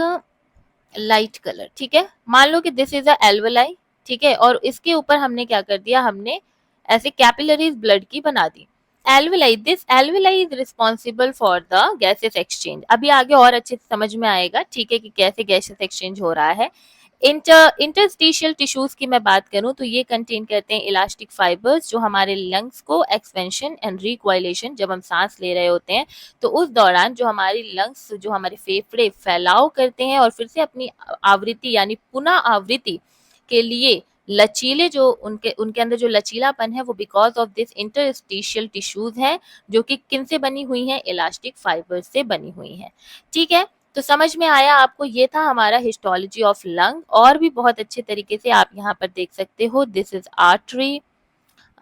light colour, ठीक है। मान लो कि दिस इज अ एल्वेलाई, ठीक है, और इसके ऊपर हमने क्या कर दिया, हमने ऐसे कैपिलरीज ब्लड की बना दी। Alveoli, this alveoli is responsible for the gases exchange. अभी आगे और अच्छे से समझ में आएगा, ठीक है, कि कैसे गैसेस एक्सचेंज हो रहा है। इंटरस्टिशियल टिश्यूज की मैं बात करूं तो ये कंटेन करते हैं इलास्टिक फाइबर्स, जो हमारे लंग्स को एक्सपेंशन एंड रिक्वाइलेशन, जब हम सांस ले रहे होते हैं तो उस दौरान जो हमारी लंग्स, जो हमारे फेफड़े फैलाव करते हैं और फिर से अपनी आवृत्ति यानी पुनः आवृत्ति के लिए लचीले, जो उनके उनके अंदर जो लचीलापन है वो because of this interstitial tissues है, जो कि किन से बनी हुई हैं, इलास्टिक फाइबर से बनी हुई हैं, ठीक है। तो समझ में आया आपको, ये था हमारा हिस्टोलॉजी ऑफ लंग। और भी बहुत अच्छे तरीके से आप यहाँ पर देख सकते हो, this is artery,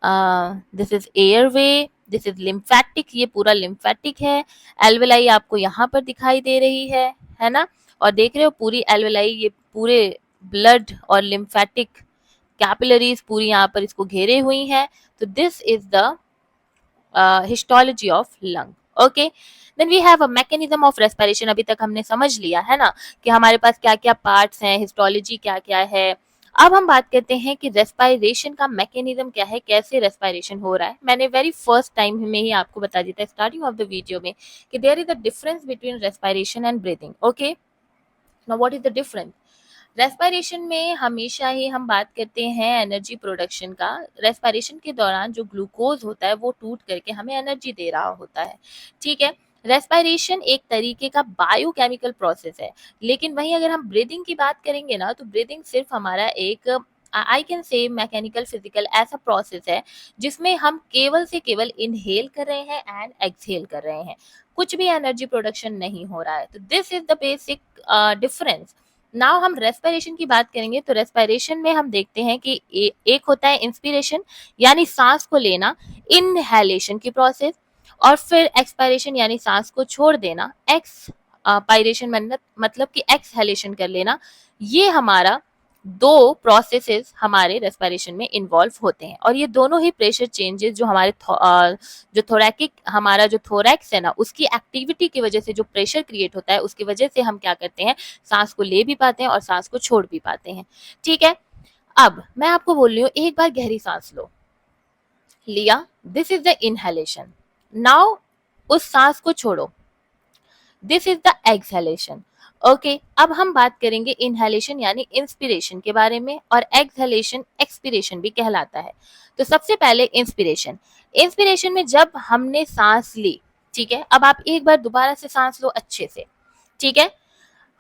this is airway, this is lymphatic, ये पूरा लिम्फेटिक है। एल्वेलाई आपको यहाँ पर दिखाई दे रही है ना, और देख रहे हो पूरी एल्वेलाई, ये पूरे ब्लड और लिम्फेटिक कैपिलरीज पूरी यहाँ पर इसको घेरे हुई हैं। तो this is the histology of lung. Okay, then we have a mechanism of respiration. अभी तक हमने समझ लिया है ना कि हमारे पास क्या क्या पार्ट्स हैं, हिस्टोलॉजी क्या क्या है। अब हम बात करते हैं कि रेस्पिरेशन का मैकेनिज्म क्या है, कैसे रेस्पिरेशन हो रहा है। मैंने वेरी फर्स्ट टाइम में ही आपको बता दिया था स्टार्टिंग ऑफ द वीडियो में कि there is a difference between respiration and breathing. Okay, now what is the difference? Respiration में हमेशा ही हम बात करते हैं एनर्जी प्रोडक्शन का। रेस्पिरेशन के दौरान जो ग्लूकोज होता है वो टूट करके हमें एनर्जी दे रहा होता है, ठीक है। रेस्पिरेशन एक तरीके का बायोकेमिकल प्रोसेस है, लेकिन वहीं अगर हम ब्रीदिंग की बात करेंगे ना, तो ब्रीदिंग सिर्फ हमारा एक आई कैन से मैकेनिकल फिजिकल ऐसा प्रोसेस है जिसमें हम केवल से केवल इनहेल कर रहे हैं एंड एक्सहेल कर रहे हैं, कुछ भी एनर्जी प्रोडक्शन नहीं हो रहा है। तो this is the basic difference. Now हम रेस्पिरेशन की बात करेंगे, तो रेस्पिरेशन में हम देखते हैं कि एक होता है इंस्पिरेशन यानी सांस को लेना, इनहेलेशन की प्रोसेस, और फिर एक्सपायरेशन यानी सांस को छोड़ देना, एक्सपायरेशन मतलब कि एक्सहेलेशन कर लेना। ये हमारा दो प्रोसेसेस हमारे रेस्पिरेशन में इन्वॉल्व होते हैं, और ये दोनों ही प्रेशर चेंजेस जो हमारे जो थोरैकिक, हमारा जो थोरैक्स है ना, उसकी एक्टिविटी की वजह से जो प्रेशर क्रिएट होता है उसकी वजह से हम क्या करते हैं, सांस को ले भी पाते हैं और सांस को छोड़ भी पाते हैं, ठीक है। अब मैं आपको बोल रही हूँ, एक बार गहरी सांस लो, लिया, this is the inhalation. Now उस सांस को छोड़ो, this is the exhalation. Okay, अब हम बात करेंगे इनहेलेशन यानी इंस्पिरेशन के बारे में, और एक्सहेलेशन एक्सपिरेशन भी कहलाता है। तो सबसे पहले इंस्पिरेशन। इंस्पिरेशन में जब हमने सांस ली, ठीक है, अब आप एक बार दोबारा से सांस लो अच्छे से, ठीक है।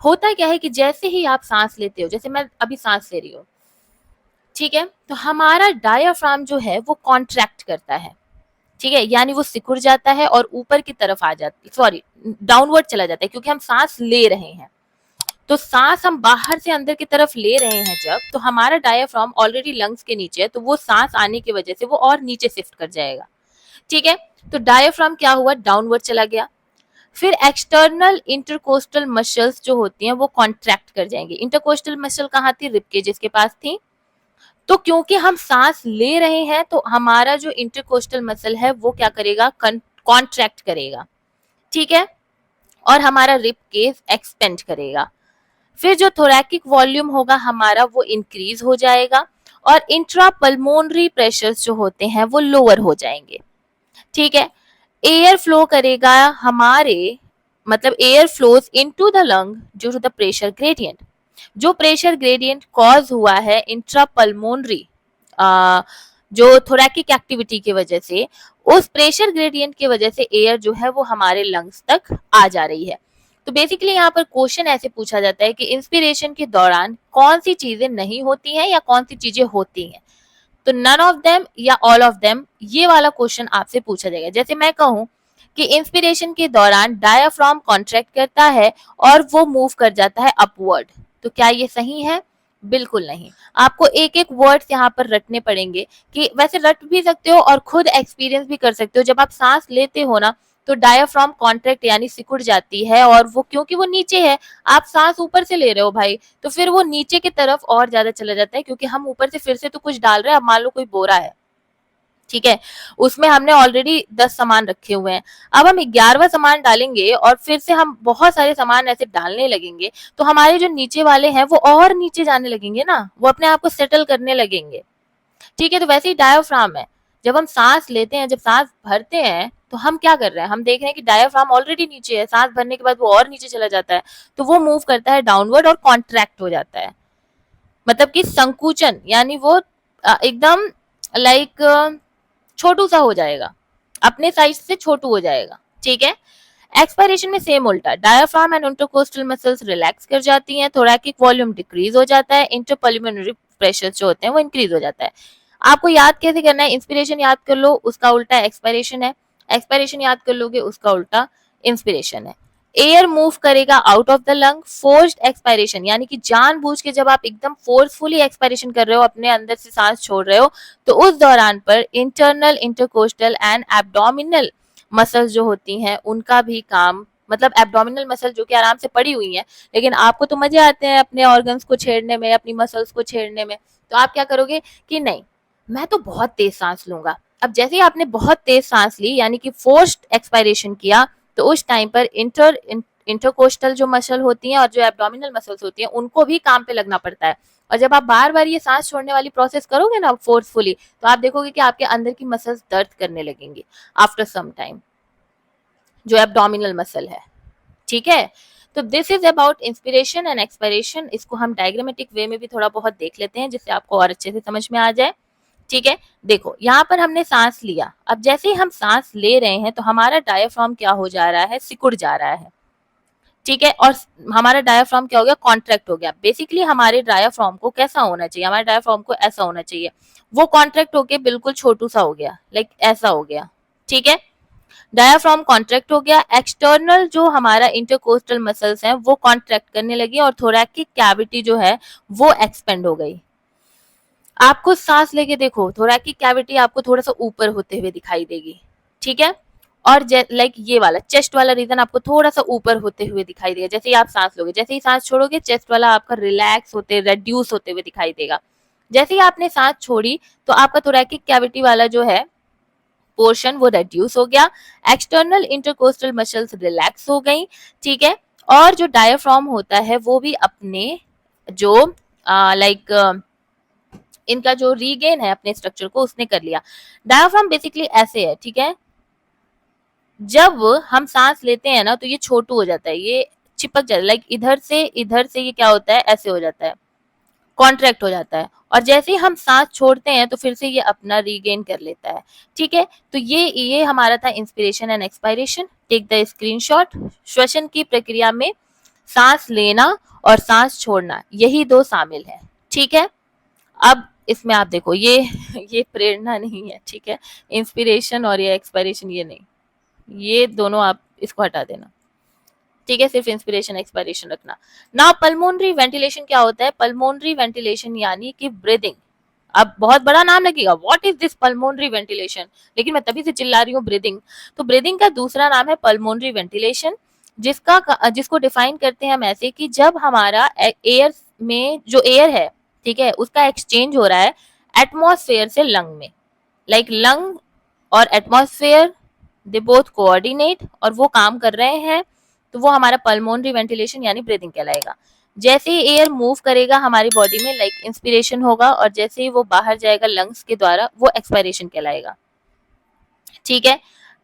होता क्या है कि जैसे ही आप सांस लेते हो, जैसे मैं अभी सांस ले रही हूँ, ठीक है, तो हमारा डायाफ्राम जो है वो कॉन्ट्रैक्ट करता है, ठीक है, यानी वो सिकुड़ जाता है और ऊपर की तरफ आ जाता है, सॉरी डाउनवर्ड चला जाता है, क्योंकि हम सांस ले रहे हैं। तो सांस हम बाहर से अंदर की तरफ ले रहे हैं जब, तो हमारा डायाफ्राम ऑलरेडी लंग्स के नीचे है, तो वो सांस आने की वजह से वो और नीचे शिफ्ट कर जाएगा, ठीक है। तो डायाफ्राम क्या हुआ, डाउनवर्ड चला गया। फिर एक्सटर्नल इंटरकोस्टल मसल्स जो होती हैं वो कॉन्ट्रैक्ट कर जाएंगे। इंटरकोस्टल मसल कहाँ थी, रिबकेज के पास थी। तो क्योंकि हम सांस ले रहे हैं तो हमारा जो इंटरकोस्टल मसल है वो क्या करेगा, कॉन्ट्रैक्ट करेगा, ठीक है, और हमारा रिब केस एक्सपेंड करेगा। फिर जो थोरैकिक वॉल्यूम होगा हमारा वो इंक्रीज हो जाएगा, और इंट्रा पल्मोनरी प्रेशर्स जो होते हैं वो लोअर हो जाएंगे, ठीक है। एयर फ्लो करेगा हमारे, मतलब air flows into the lung due to the pressure gradient. जो प्रेशर ग्रेडियंट कॉज हुआ है इंट्रा पल्मोनरी जो थोरैकिक एक्टिविटी की वजह से, उस प्रेशर ग्रेडियंट की वजह से एयर जो है वो हमारे लंग्स तक आ जा रही है। तो बेसिकली यहाँ पर क्वेश्चन ऐसे पूछा जाता है कि इंस्पिरेशन के दौरान कौन सी चीजें नहीं होती हैं या कौन सी चीजें होती हैं। तो नन ऑफ देम या ऑल ऑफ देम, ये वाला क्वेश्चन आपसे पूछा जाएगा। जैसे मैं कहूं कि इंस्पिरेशन के दौरान डायाफ्राम कॉन्ट्रैक्ट करता है और वो मूव कर जाता है अपवर्ड, तो क्या ये सही है? बिल्कुल नहीं। आपको एक-एक वर्ड्स यहाँ पर रटने पड़ेंगे, कि वैसे रट भी सकते हो और खुद एक्सपीरियंस भी कर सकते हो। जब आप सांस लेते हो ना, तो डायाफ्राम कॉन्ट्रैक्ट यानी सिकुड़ जाती है, और वो क्योंकि वो नीचे है, आप सांस ऊपर से ले रहे हो भाई, तो फिर वो नीचे की तरफ और ज्यादा चला जाता है, क्योंकि हम ऊपर से फिर से तो कुछ डाल रहे हैं। अब मान लो कोई बोरा है, ठीक है, उसमें हमने ऑलरेडी 10 सामान रखे हुए हैं, अब हम 11वां सामान डालेंगे और फिर से हम बहुत सारे सामान ऐसे डालने लगेंगे, तो हमारे जो नीचे वाले हैं वो और नीचे जाने लगेंगे ना, वो अपने आप को सेटल करने लगेंगे। ठीक है, तो वैसे ही डायाफ्राम है। जब हम सांस लेते हैं, जब सांस भरते हैं, तो हम क्या कर रहे हैं, हम देख रहे हैं कि डायाफ्राम ऑलरेडी नीचे है, सांस भरने के बाद वो और नीचे चला जाता है, तो वो मूव करता है डाउनवर्ड और कॉन्ट्रैक्ट हो जाता है, मतलब कि संकुचन, यानी वो एकदम लाइक छोटू सा हो जाएगा, अपने साइज से छोटू हो जाएगा। ठीक है, एक्सपायरेशन में सेम उल्टा, diaphragm and intercostal muscles relax कर जाती हैं, थोरैकिक वॉल्यूम डिक्रीज हो जाता है, इंटरपल्मोनरी प्रेशर जो होते हैं वो इंक्रीज हो जाता है। आपको याद कैसे करना है, इंस्पिरेशन याद कर लो, उसका उल्टा एक्सपायरेशन है, एक्सपायरेशन याद कर लोगे, उसका उल्टा इंस्पिरेशन है। एयर मूव करेगा out of the lung, forced expiration यानी कि जानबूझ के जब आप एकदम फोर्सफुली एक्सपायरेशन कर रहे हो, अपने अंदर से सांस छोड़ रहे हो, तो उस दौरान पर internal, intercostal and abdominal muscles जो होती हैं उनका भी काम, मतलब एब्डोमिनल मसल जो कि आराम से पड़ी हुई हैं, लेकिन आपको तो मजे आते हैं अपने ऑर्गन्स को छेड़ने में, अपनी मसल्स को छेड़ने में, तो आप क्या करोगे कि नहीं, मैं तो बहुत तेज सांस लूंगा। अब जैसे ही आपने बहुत तेज सांस ली, यानी कि फोर्स्ड एक्सपायरेशन किया, तो उस टाइम पर इंटरकोस्टल जो मसल होती हैं और जो एब्डोमिनल मसल्स होती हैं उनको भी काम पे लगना पड़ता है। और जब आप बार बार ये सांस छोड़ने वाली प्रोसेस करोगे ना फोर्सफुली, तो आप देखोगे कि आपके अंदर की मसल्स दर्द करने लगेंगी आफ्टर सम टाइम, जो एब्डोमिनल मसल है। ठीक है, तो this is about inspiration and expiration. इसको हम डायग्रामेटिक वे में भी थोड़ा बहुत देख लेते हैं, जिससे आपको और अच्छे से समझ में आ जाए। ठीक है, देखो यहाँ पर हमने सांस लिया, अब जैसे ही हम सांस ले रहे हैं तो हमारा डायाफ्राम क्या हो जा रहा है, सिकुड़ जा रहा है। ठीक है, और हमारा डायाफ्राम क्या हो गया, कॉन्ट्रैक्ट हो गया। बेसिकली हमारे डायाफ्राम को कैसा होना चाहिए, हमारे डायाफ्राम को ऐसा होना चाहिए, वो कॉन्ट्रैक्ट होके बिल्कुल छोटू सा हो गया, लाइक ऐसा हो गया। ठीक है, डायाफ्राम कॉन्ट्रैक्ट हो गया, एक्सटर्नल जो हमारा इंटरकोस्टल मसल्स हैं वो कॉन्ट्रैक्ट करने लगी, और थोरैकिक कैविटी जो है वो एक्सपेंड हो गई। आपको सांस लेके देखो, थोरैकिक कैविटी आपको थोड़ा सा ऊपर होते हुए दिखाई देगी। ठीक है, और लाइक ये वाला चेस्ट वाला रीजन आपको थोड़ा सा ऊपर होते हुए दिखाई देगा। जैसे ही आप सांस लोगे, जैसे ही सांस छोड़ोगे, चेस्ट वाला आपका रिलैक्स होते, रेड्यूस होते हुए दिखाई देगा। जैसे ही आपने सांस छोड़ी, तो आपका थोरैकिक कैविटी वाला जो है पोर्शन वो रेड्यूस हो गया, एक्सटर्नल इंटरकोस्टल मसल्स रिलैक्स हो गई। ठीक है, और जो डायाफ्राम होता है वो भी अपने जो लाइक इनका जो रीगेन है अपने स्ट्रक्चर को, उसने कर लिया। डायाफ्राम बेसिकली ऐसे है। ठीक है, जब हम सांस लेते हैं ना, तो ये छोटू हो जाता है, ये चिपक जाता है, लाइक इधर से ये क्या होता है, ऐसे हो जाता है, कॉन्ट्रैक्ट हो जाता है, और जैसे ही हम सांस छोड़ते हैं तो फिर से ये अपना रीगेन कर लेता है। ठीक है, तो ये हमारा था inspiration and expiration. Take the screenshot. श्वसन की प्रक्रिया में सांस लेना और सांस छोड़ना, यही दो शामिल है। ठीक है, अब इसमें आप देखो, ये प्रेरणा नहीं है। ठीक है, इंस्पिरेशन और ये एक्सपायरेशन, ये नहीं, ये दोनों आप इसको हटा देना। ठीक है, सिर्फ इंस्पिरेशन एक्सपायरेशन रखना। नाउ पल्मोनरी वेंटिलेशन क्या होता है, पल्मोनरी वेंटिलेशन यानी कि ब्रीदिंग। अब बहुत बड़ा नाम लगेगा, what is this pulmonary ventilation, लेकिन मैं तभी से चिल्ला रही हूँ ब्रीदिंग। तो ब्रीदिंग का दूसरा नाम है पल्मोनरी वेंटिलेशन, जिसको डिफाइन करते हैं हम ऐसे कि जब हमारा एयर में जो एयर है, ठीक है, उसका एक्सचेंज हो रहा है एटमॉस्फेयर से लंग में, लाइक लंग और एटमॉस्फेयर, दे बोथ कोऑर्डिनेट और वो काम कर रहे हैं, तो वो हमारा पल्मोनरी वेंटिलेशन यानी ब्रीदिंग कहलाएगा। जैसे ही एयर मूव करेगा हमारी बॉडी में, लाइक इंस्पिरेशन होगा, और जैसे ही वो बाहर जाएगा लंग्स के द्वारा, वो एक्सपायरेशन कहलाएगा। ठीक है,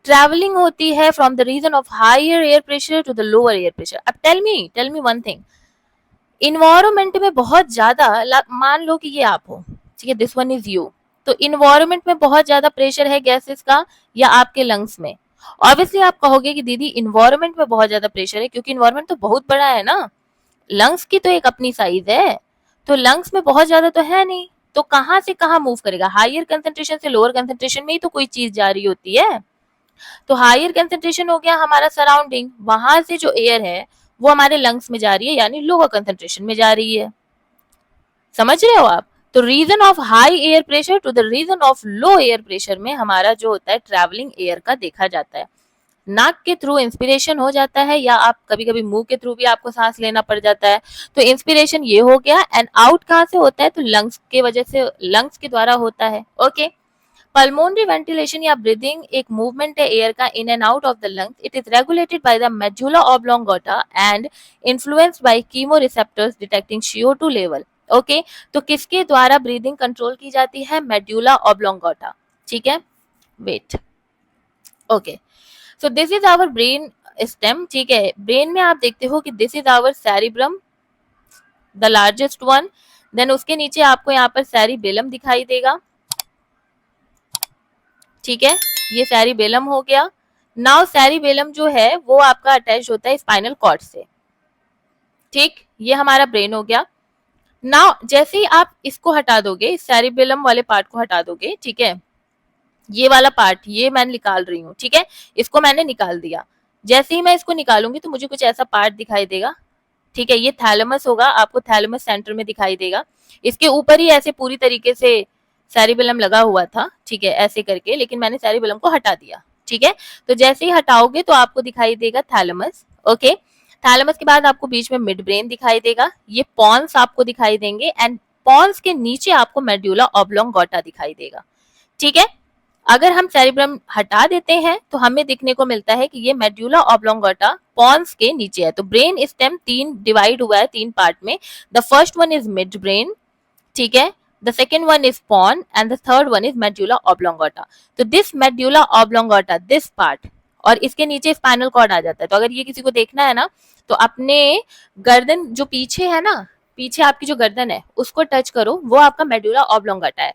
ट्रैवलिंग होती है from the region of higher air pressure to the lower air pressure. अब tell me one thing, environment में बहुत ज्यादा, मान लो कि ये आप हो, ठीक है, दिस वन इज यू, तो इन्वायरमेंट में बहुत ज्यादा प्रेशर है गैसेस का या आपके लंग्स में। ऑब्वियसली आप कहोगे कि दीदी इन्वायरमेंट में बहुत ज्यादा प्रेशर है, क्योंकि इन्वायरमेंट तो बहुत बड़ा है ना, लंग्स की तो एक अपनी साइज है, तो लंग्स में बहुत ज्यादा तो है नहीं, तो कहाँ से कहाँ मूव करेगा, हायर कंसेंट्रेशन से लोअर कंसेंट्रेशन में ही तो कोई चीज जा रही होती है। तो हायर कंसेंट्रेशन हो गया हमारा सराउंडिंग, वहां से जो एयर है वो हमारे लंग्स में जा रही है, यानी लोअर कंसेंट्रेशन में जा रही है। समझ रहे हो आप? तो region of high air pressure to the region of low air pressure में हमारा जो होता है ट्रैवलिंग एयर का देखा जाता है। नाक के थ्रू इंस्पिरेशन हो जाता है, या आप कभी कभी मुंह के थ्रू भी आपको सांस लेना पड़ जाता है। तो इंस्पिरेशन ये हो गया, एंड आउट कहाँ से होता है? तो लंग्स के वजह से, लंग्स के द्वारा होता है। ओके। पल्मोनरी वेंटिलेशन या ब्रीदिंग एक मूवमेंट है एयर का in and out of the lungs. It is regulated by the medulla oblongata and influenced by chemoreceptors detecting CO2 level. Okay. तो किसके द्वारा ब्रीदिंग कंट्रोल की जाती है? Medulla oblongata. ठीक है, wait. Okay, so this is our brain stem. ठीक है, ब्रेन में आप देखते हो कि this is our cerebrum, the largest one. Then उसके नीचे आपको यहाँ पर सेरिबेलम दिखाई देगा। ठीक है, ये सेरिबेलम हो गया। नाउ सेरिबेलम जो है वो आपका अटैच होता है स्पाइनल कॉर्ड से। ठीक, ये हमारा ब्रेन हो गया। नाउ जैसे ही आप इसको हटा दोगे, सेरिबेलम वाले पार्ट को हटा दोगे, ठीक है, ये वाला पार्ट ये मैं निकाल रही हूँ। ठीक है, इसको मैंने निकाल दिया। जैसे ही मैं इसको निकालूंगी तो मुझे कुछ ऐसा पार्ट दिखाई देगा। ठीक है, ये थैलेमस होगा, आपको थैलेमस सेंटर में दिखाई देगा। इसके ऊपर ही ऐसे पूरी तरीके से सेरिबेलम लगा हुआ था। ठीक है, ऐसे करके, लेकिन मैंने सेरिबेलम को हटा दिया। ठीक है, तो जैसे ही हटाओगे तो आपको दिखाई देगा थैलेमस। ओके, थैलेमस के बाद आपको बीच में मिड ब्रेन दिखाई देगा, ये पॉन्स आपको दिखाई देंगे, एंड पॉन्स के नीचे आपको मेडुला ऑब्लोंगेटा दिखाई देगा। ठीक है, अगर हम सेरिब्रम हटा देते हैं तो हमें दिखने को मिलता है कि ये मेडुला ऑब्लोंगेटा पॉन्स के नीचे है। तो ब्रेन स्टेम तीन डिवाइड हुआ है, तीन पार्ट में। The first one is midbrain, ठीक है, the second one is pons, and the third one is medulla oblongata. तो this medulla oblongata, this part, और इसके नीचे स्पाइनल कॉर्ड आ जाता है। तो अगर ये किसी को देखना है ना, तो अपने गर्दन जो पीछे है ना, पीछे आपकी जो गर्दन है उसको टच करो, वो आपका मेडुला ऑब्लोंगेटा है।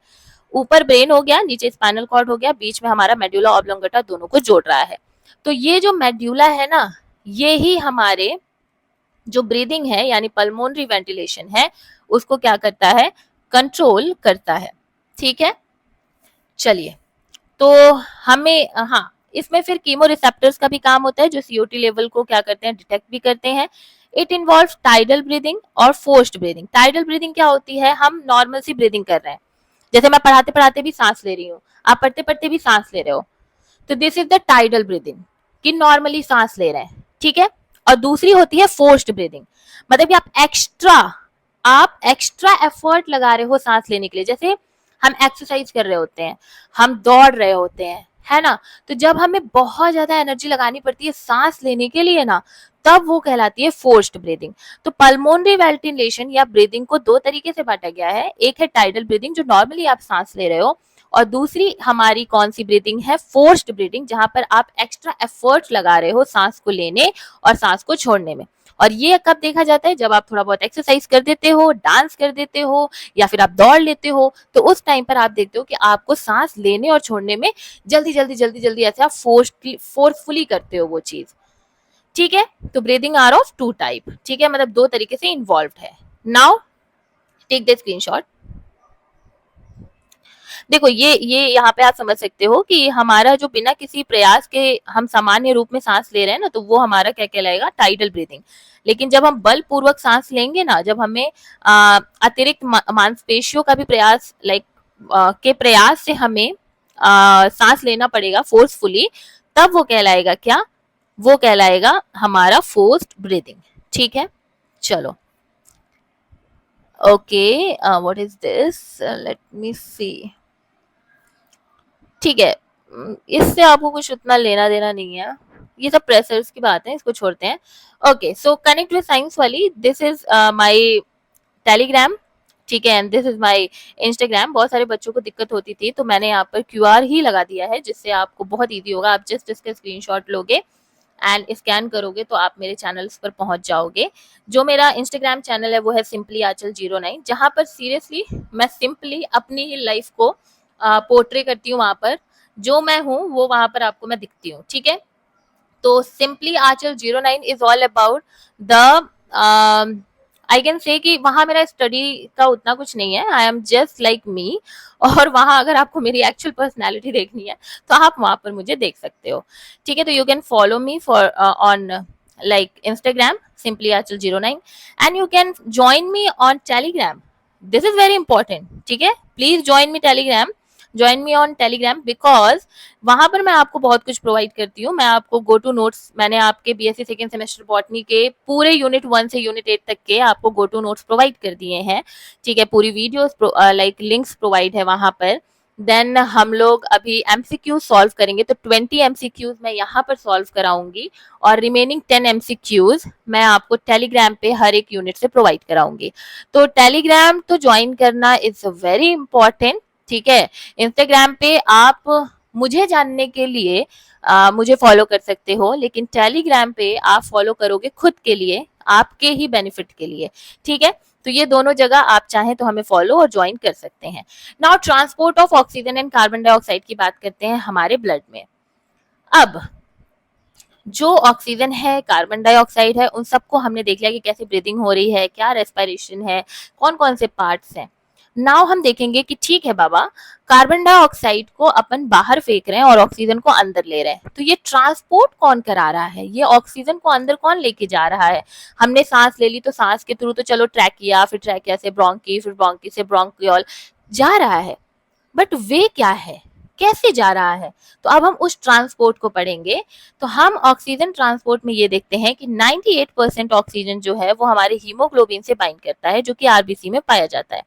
ऊपर ब्रेन हो गया, नीचे स्पाइनल कॉर्ड हो गया, बीच में हमारा मेडुला ऑब्लोंगेटा दोनों को जोड़ रहा है। तो ये जो मेडुला है ना, ये ही हमारे जो ब्रीदिंग है यानी पल्मोनरी वेंटिलेशन है उसको क्या करता है? कंट्रोल करता है। ठीक है, चलिए, तो हमें हाँ, इसमें फिर कीमो रिसेप्टर्स का भी काम होता है जो CO2 लेवल को क्या करते हैं? डिटेक्ट भी करते हैं। इट इन्वॉल्व टाइडल ब्रीदिंग और फोर्स्ड ब्रीदिंग। टाइडल ब्रीदिंग क्या होती है? हम नॉर्मल सी ब्रीदिंग कर रहे हैं, जैसे मैं पढ़ाते पढ़ाते भी सांस ले रही हूँ, आप पढ़ते पढ़ते भी सांस ले रहे हो, तो this is the tidal breathing, कि नॉर्मली सांस ले रहे हैं। ठीक है, और दूसरी होती है फोर्स्ड ब्रीदिंग, मतलब कि आप एक्स्ट्रा एफर्ट लगा रहे हो सांस लेने के लिए। जैसे हम एक्सरसाइज कर रहे होते हैं, हम दौड़ रहे होते हैं, है ना, तो जब हमें बहुत ज्यादा एनर्जी लगानी पड़ती है सांस लेने के लिए ना, तब वो कहलाती है फोर्स्ड ब्रीदिंग। तो पल्मोनरी वेंटिलेशन या ब्रीदिंग को दो तरीके से बांटा गया है। एक है टाइडल ब्रीदिंग जो नॉर्मली आप सांस ले रहे हो, और दूसरी हमारी कौन सी ब्रीदिंग है? फोर्स्ड ब्रीदिंग, जहां पर आप एक्स्ट्रा एफर्ट लगा रहे हो सांस को लेने और सांस को छोड़ने में। और ये कब देखा जाता है? जब आप थोड़ा बहुत एक्सरसाइज कर देते हो, डांस कर देते हो, या फिर आप दौड़ लेते हो, तो उस टाइम पर आप देखते हो कि आपको सांस लेने और छोड़ने में जल्दी जल्दी जल्दी जल्दी ऐसे आप फोर्सफुली करते हो वो चीज। ठीक है, तो breathing are of two type. ठीक है, मतलब दो तरीके से इन्वॉल्व है। Now take the screenshot. देखो, ये यहाँ पे आप समझ सकते हो कि हमारा जो बिना किसी प्रयास के हम सामान्य रूप में सांस ले रहे हैं ना, तो वो हमारा क्या कहलाएगा? Tidal breathing. लेकिन जब हम बल पूर्वक सांस लेंगे ना, जब हमें अतिरिक्त मांसपेशियों का भी प्रयास के प्रयास से हमें सांस लेना पड़ेगा फोर्सफुली, तब वो कहलाएगा क्या? वो कहलाएगा हमारा फोर्स्ड ब्रीदिंग। ठीक है, चलो, okay, what is this? Let me see. ठीक है, इससे आपको कुछ उतना लेना देना नहीं है, ये सब प्रेशर्स की बात है, इसको छोड़ते हैं। Okay, so connect with science वाली, दिस इज माय टेलीग्राम। ठीक है, and this is my Instagram. बहुत सारे बच्चों को दिक्कत होती थी, तो मैंने यहाँ पर QR ही लगा दिया है, जिससे आपको बहुत ईजी होगा। आप जस्ट इसका स्क्रीनशॉट लोगे एंड स्कैन करोगे तो आप मेरे चैनल्स पर पहुंच जाओगे। जो मेरा इंस्टाग्राम चैनल है वो है सिंपली आंचल 09, जहां पर सीरियसली मैं सिंपली अपनी ही लाइफ को पोर्ट्रे करती हूँ। वहां पर जो मैं हूँ वो वहां पर आपको मैं दिखती हूँ। ठीक है, तो simply Aanchal 09 is all about the, I can say कि वहां मेरा स्टडी का उतना कुछ नहीं है, I am just like me. और वहां अगर आपको मेरी एक्चुअल पर्सनैलिटी देखनी है तो आप वहां पर मुझे देख सकते हो। ठीक है, तो you can follow me for on like Instagram, simply Achal 09, and you can join me on Telegram. This is very important, ठीक है। Please join me on Telegram, because वहां पर मैं आपको बहुत कुछ प्रोवाइड करती हूँ। मैं आपको गो टू नोट्स, मैंने आपके बीएससी सेकेंड सेमेस्टर बॉटनी के पूरे यूनिट 1 से यूनिट 8 तक के आपको गो टू नोट्स प्रोवाइड कर दिए हैं, ठीक है। पूरी वीडियोस लाइक लिंक्स प्रोवाइड है वहां पर। देन हम लोग अभी एमसीक्यू सॉल्व करेंगे, तो 20 एमसीक्यूज मैं यहाँ पर सॉल्व कराऊंगी, और रिमेनिंग 10 एमसीक्यूज मैं आपको टेलीग्राम पे हर एक यूनिट से प्रोवाइड कराऊंगी। तो टेलीग्राम तो ज्वाइन करना इज वेरी इंपॉर्टेंट, ठीक है। इंस्टाग्राम पे आप मुझे जानने के लिए मुझे फॉलो कर सकते हो, लेकिन टेलीग्राम पे आप फॉलो करोगे खुद के लिए, आपके ही बेनिफिट के लिए, ठीक है। तो ये दोनों जगह आप चाहें तो हमें फॉलो और ज्वाइन कर सकते हैं। Now transport of oxygen and carbon dioxide की बात करते हैं हमारे ब्लड में। अब जो ऑक्सीजन है, कार्बन डाइऑक्साइड है, उन सबको हमने देख लिया कि कैसे ब्रीदिंग हो रही है, क्या रेस्पिरेशन है, कौन कौन से पार्ट्स हैं। नाउ हम देखेंगे कि ठीक है बाबा, कार्बन डाइऑक्साइड को अपन बाहर फेंक रहे हैं और ऑक्सीजन को अंदर ले रहे हैं, तो ये ट्रांसपोर्ट कौन करा रहा है, ये ऑक्सीजन को अंदर कौन लेके जा रहा है। हमने सांस ले ली तो सांस के थ्रू तो चलो ट्रैकिया, फिर ट्रैकिया से ब्रोंकी, फिर ब्रोंकी से ब्रोंकियोल जा रहा है, बट वे क्या है, कैसे जा रहा है। तो अब हम उस ट्रांसपोर्ट को पढ़ेंगे। तो हम ऑक्सीजन ट्रांसपोर्ट में ये देखते हैं कि 98% ऑक्सीजन जो है वो हमारे हीमोग्लोबिन से बाइंड करता है, जो कि आरबीसी में पाया जाता है।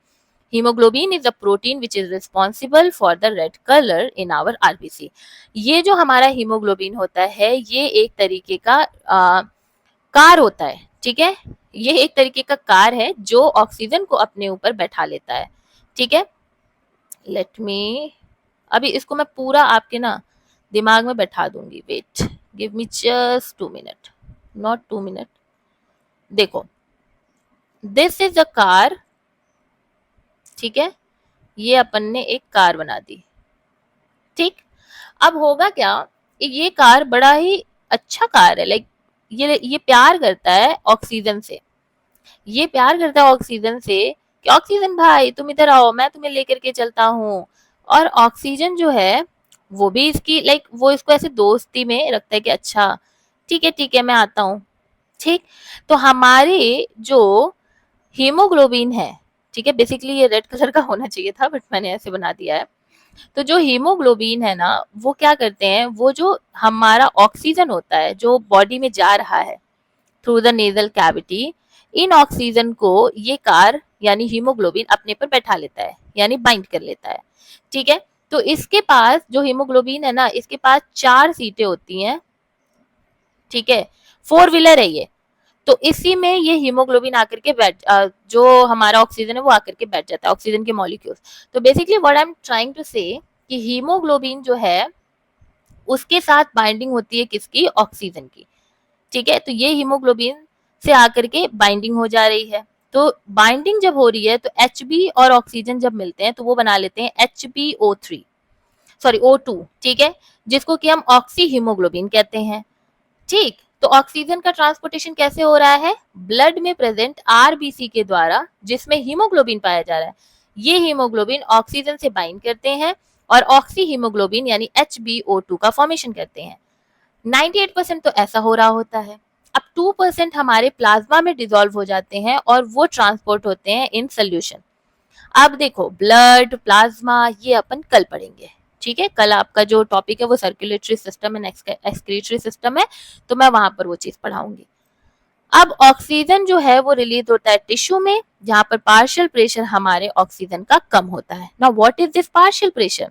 Haemoglobin is a protein which is responsible for the red colour in our RBC. ये जो हमारा हीमोग्लोबिन होता है, ये एक तरीके का कार होता है, ठीक है। ये एक तरीके का कार है जो ऑक्सीजन को अपने ऊपर बैठा लेता है, ठीक है। लेट मी, अभी इसको मैं पूरा आपके ना दिमाग में बैठा दूंगी। Wait, give me just 2 minute, not 2 minute. देखो, दिस इज अ कार, ठीक है। ये अपन ने एक कार बना दी, ठीक। अब होगा क्या, ये कार बड़ा ही अच्छा कार है, लाइक ये प्यार करता है ऑक्सीजन से। ये प्यार करता है ऑक्सीजन से कि ऑक्सीजन भाई तुम इधर आओ, मैं तुम्हें लेकर के चलता हूँ। और ऑक्सीजन जो है वो भी इसकी लाइक वो इसको ऐसे दोस्ती में रखता है कि अच्छा ठीक है मैं आता हूँ, ठीक। तो हमारे जो हीमोग्लोबिन है, ठीक है, बेसिकली ये रेड कलर का होना चाहिए था बट मैंने ऐसे बना दिया है। तो जो हीमोग्लोबिन है ना, वो क्या करते हैं, वो जो हमारा ऑक्सीजन होता है जो बॉडी में जा रहा है through the nasal cavity, in oxygen को ये कार यानी हीमोग्लोबिन अपने पर बैठा लेता है, यानी बाइंड कर लेता है, ठीक है। तो इसके पास जो हीमोग्लोबिन है ना, इसके पास 4 सीटें होती हैं, ठीक है। 4 व्हीलर है ये। तो इसी में ये हीमोग्लोबिन आकर के बैठ जो हमारा ऑक्सीजन है वो आकर के बैठ जाता है, ऑक्सीजन के मॉलिक्यूल्स। तो basically what I am trying to say कि हीमोग्लोबिन जो है उसके साथ बाइंडिंग होती है किसकी, ऑक्सीजन की, ठीक है। तो ये हीमोग्लोबिन से आकर के बाइंडिंग हो जा रही है। तो बाइंडिंग जब हो रही है तो एच और ऑक्सीजन जब मिलते हैं तो वो बना लेते हैं HbO3, सॉरी O2, ठीक है, जिसको कि हम ऑक्सी हीमोग्लोबिन कहते हैं, ठीक। तो ऑक्सीजन का ट्रांसपोर्टेशन कैसे हो रहा है, ब्लड में प्रेजेंट आरबीसी के द्वारा, जिसमें हीमोग्लोबिन पाया जा रहा है। ये हीमोग्लोबिन ऑक्सीजन से बाइंड करते हैं और ऑक्सी हीमोग्लोबिन यानी HbO2 का फॉर्मेशन करते हैं। 98% तो ऐसा हो रहा होता है। अब 2% हमारे प्लाज्मा में डिसॉल्व हो जाते हैं और वो ट्रांसपोर्ट होते हैं इन सोल्यूशन। अब देखो, ब्लड, प्लाज्मा, ये अपन कल पढ़ेंगे, ठीक है। कल आपका जो टॉपिक है वो circulatory system and excretory system है, तो मैं वहां पर वो चीज पढ़ाऊंगी। अब ऑक्सीजन जो है वो रिलीज होता है टिश्यू में, जहां पर पार्शियल प्रेशर हमारे ऑक्सीजन का कम होता है। Now what is this partial pressure.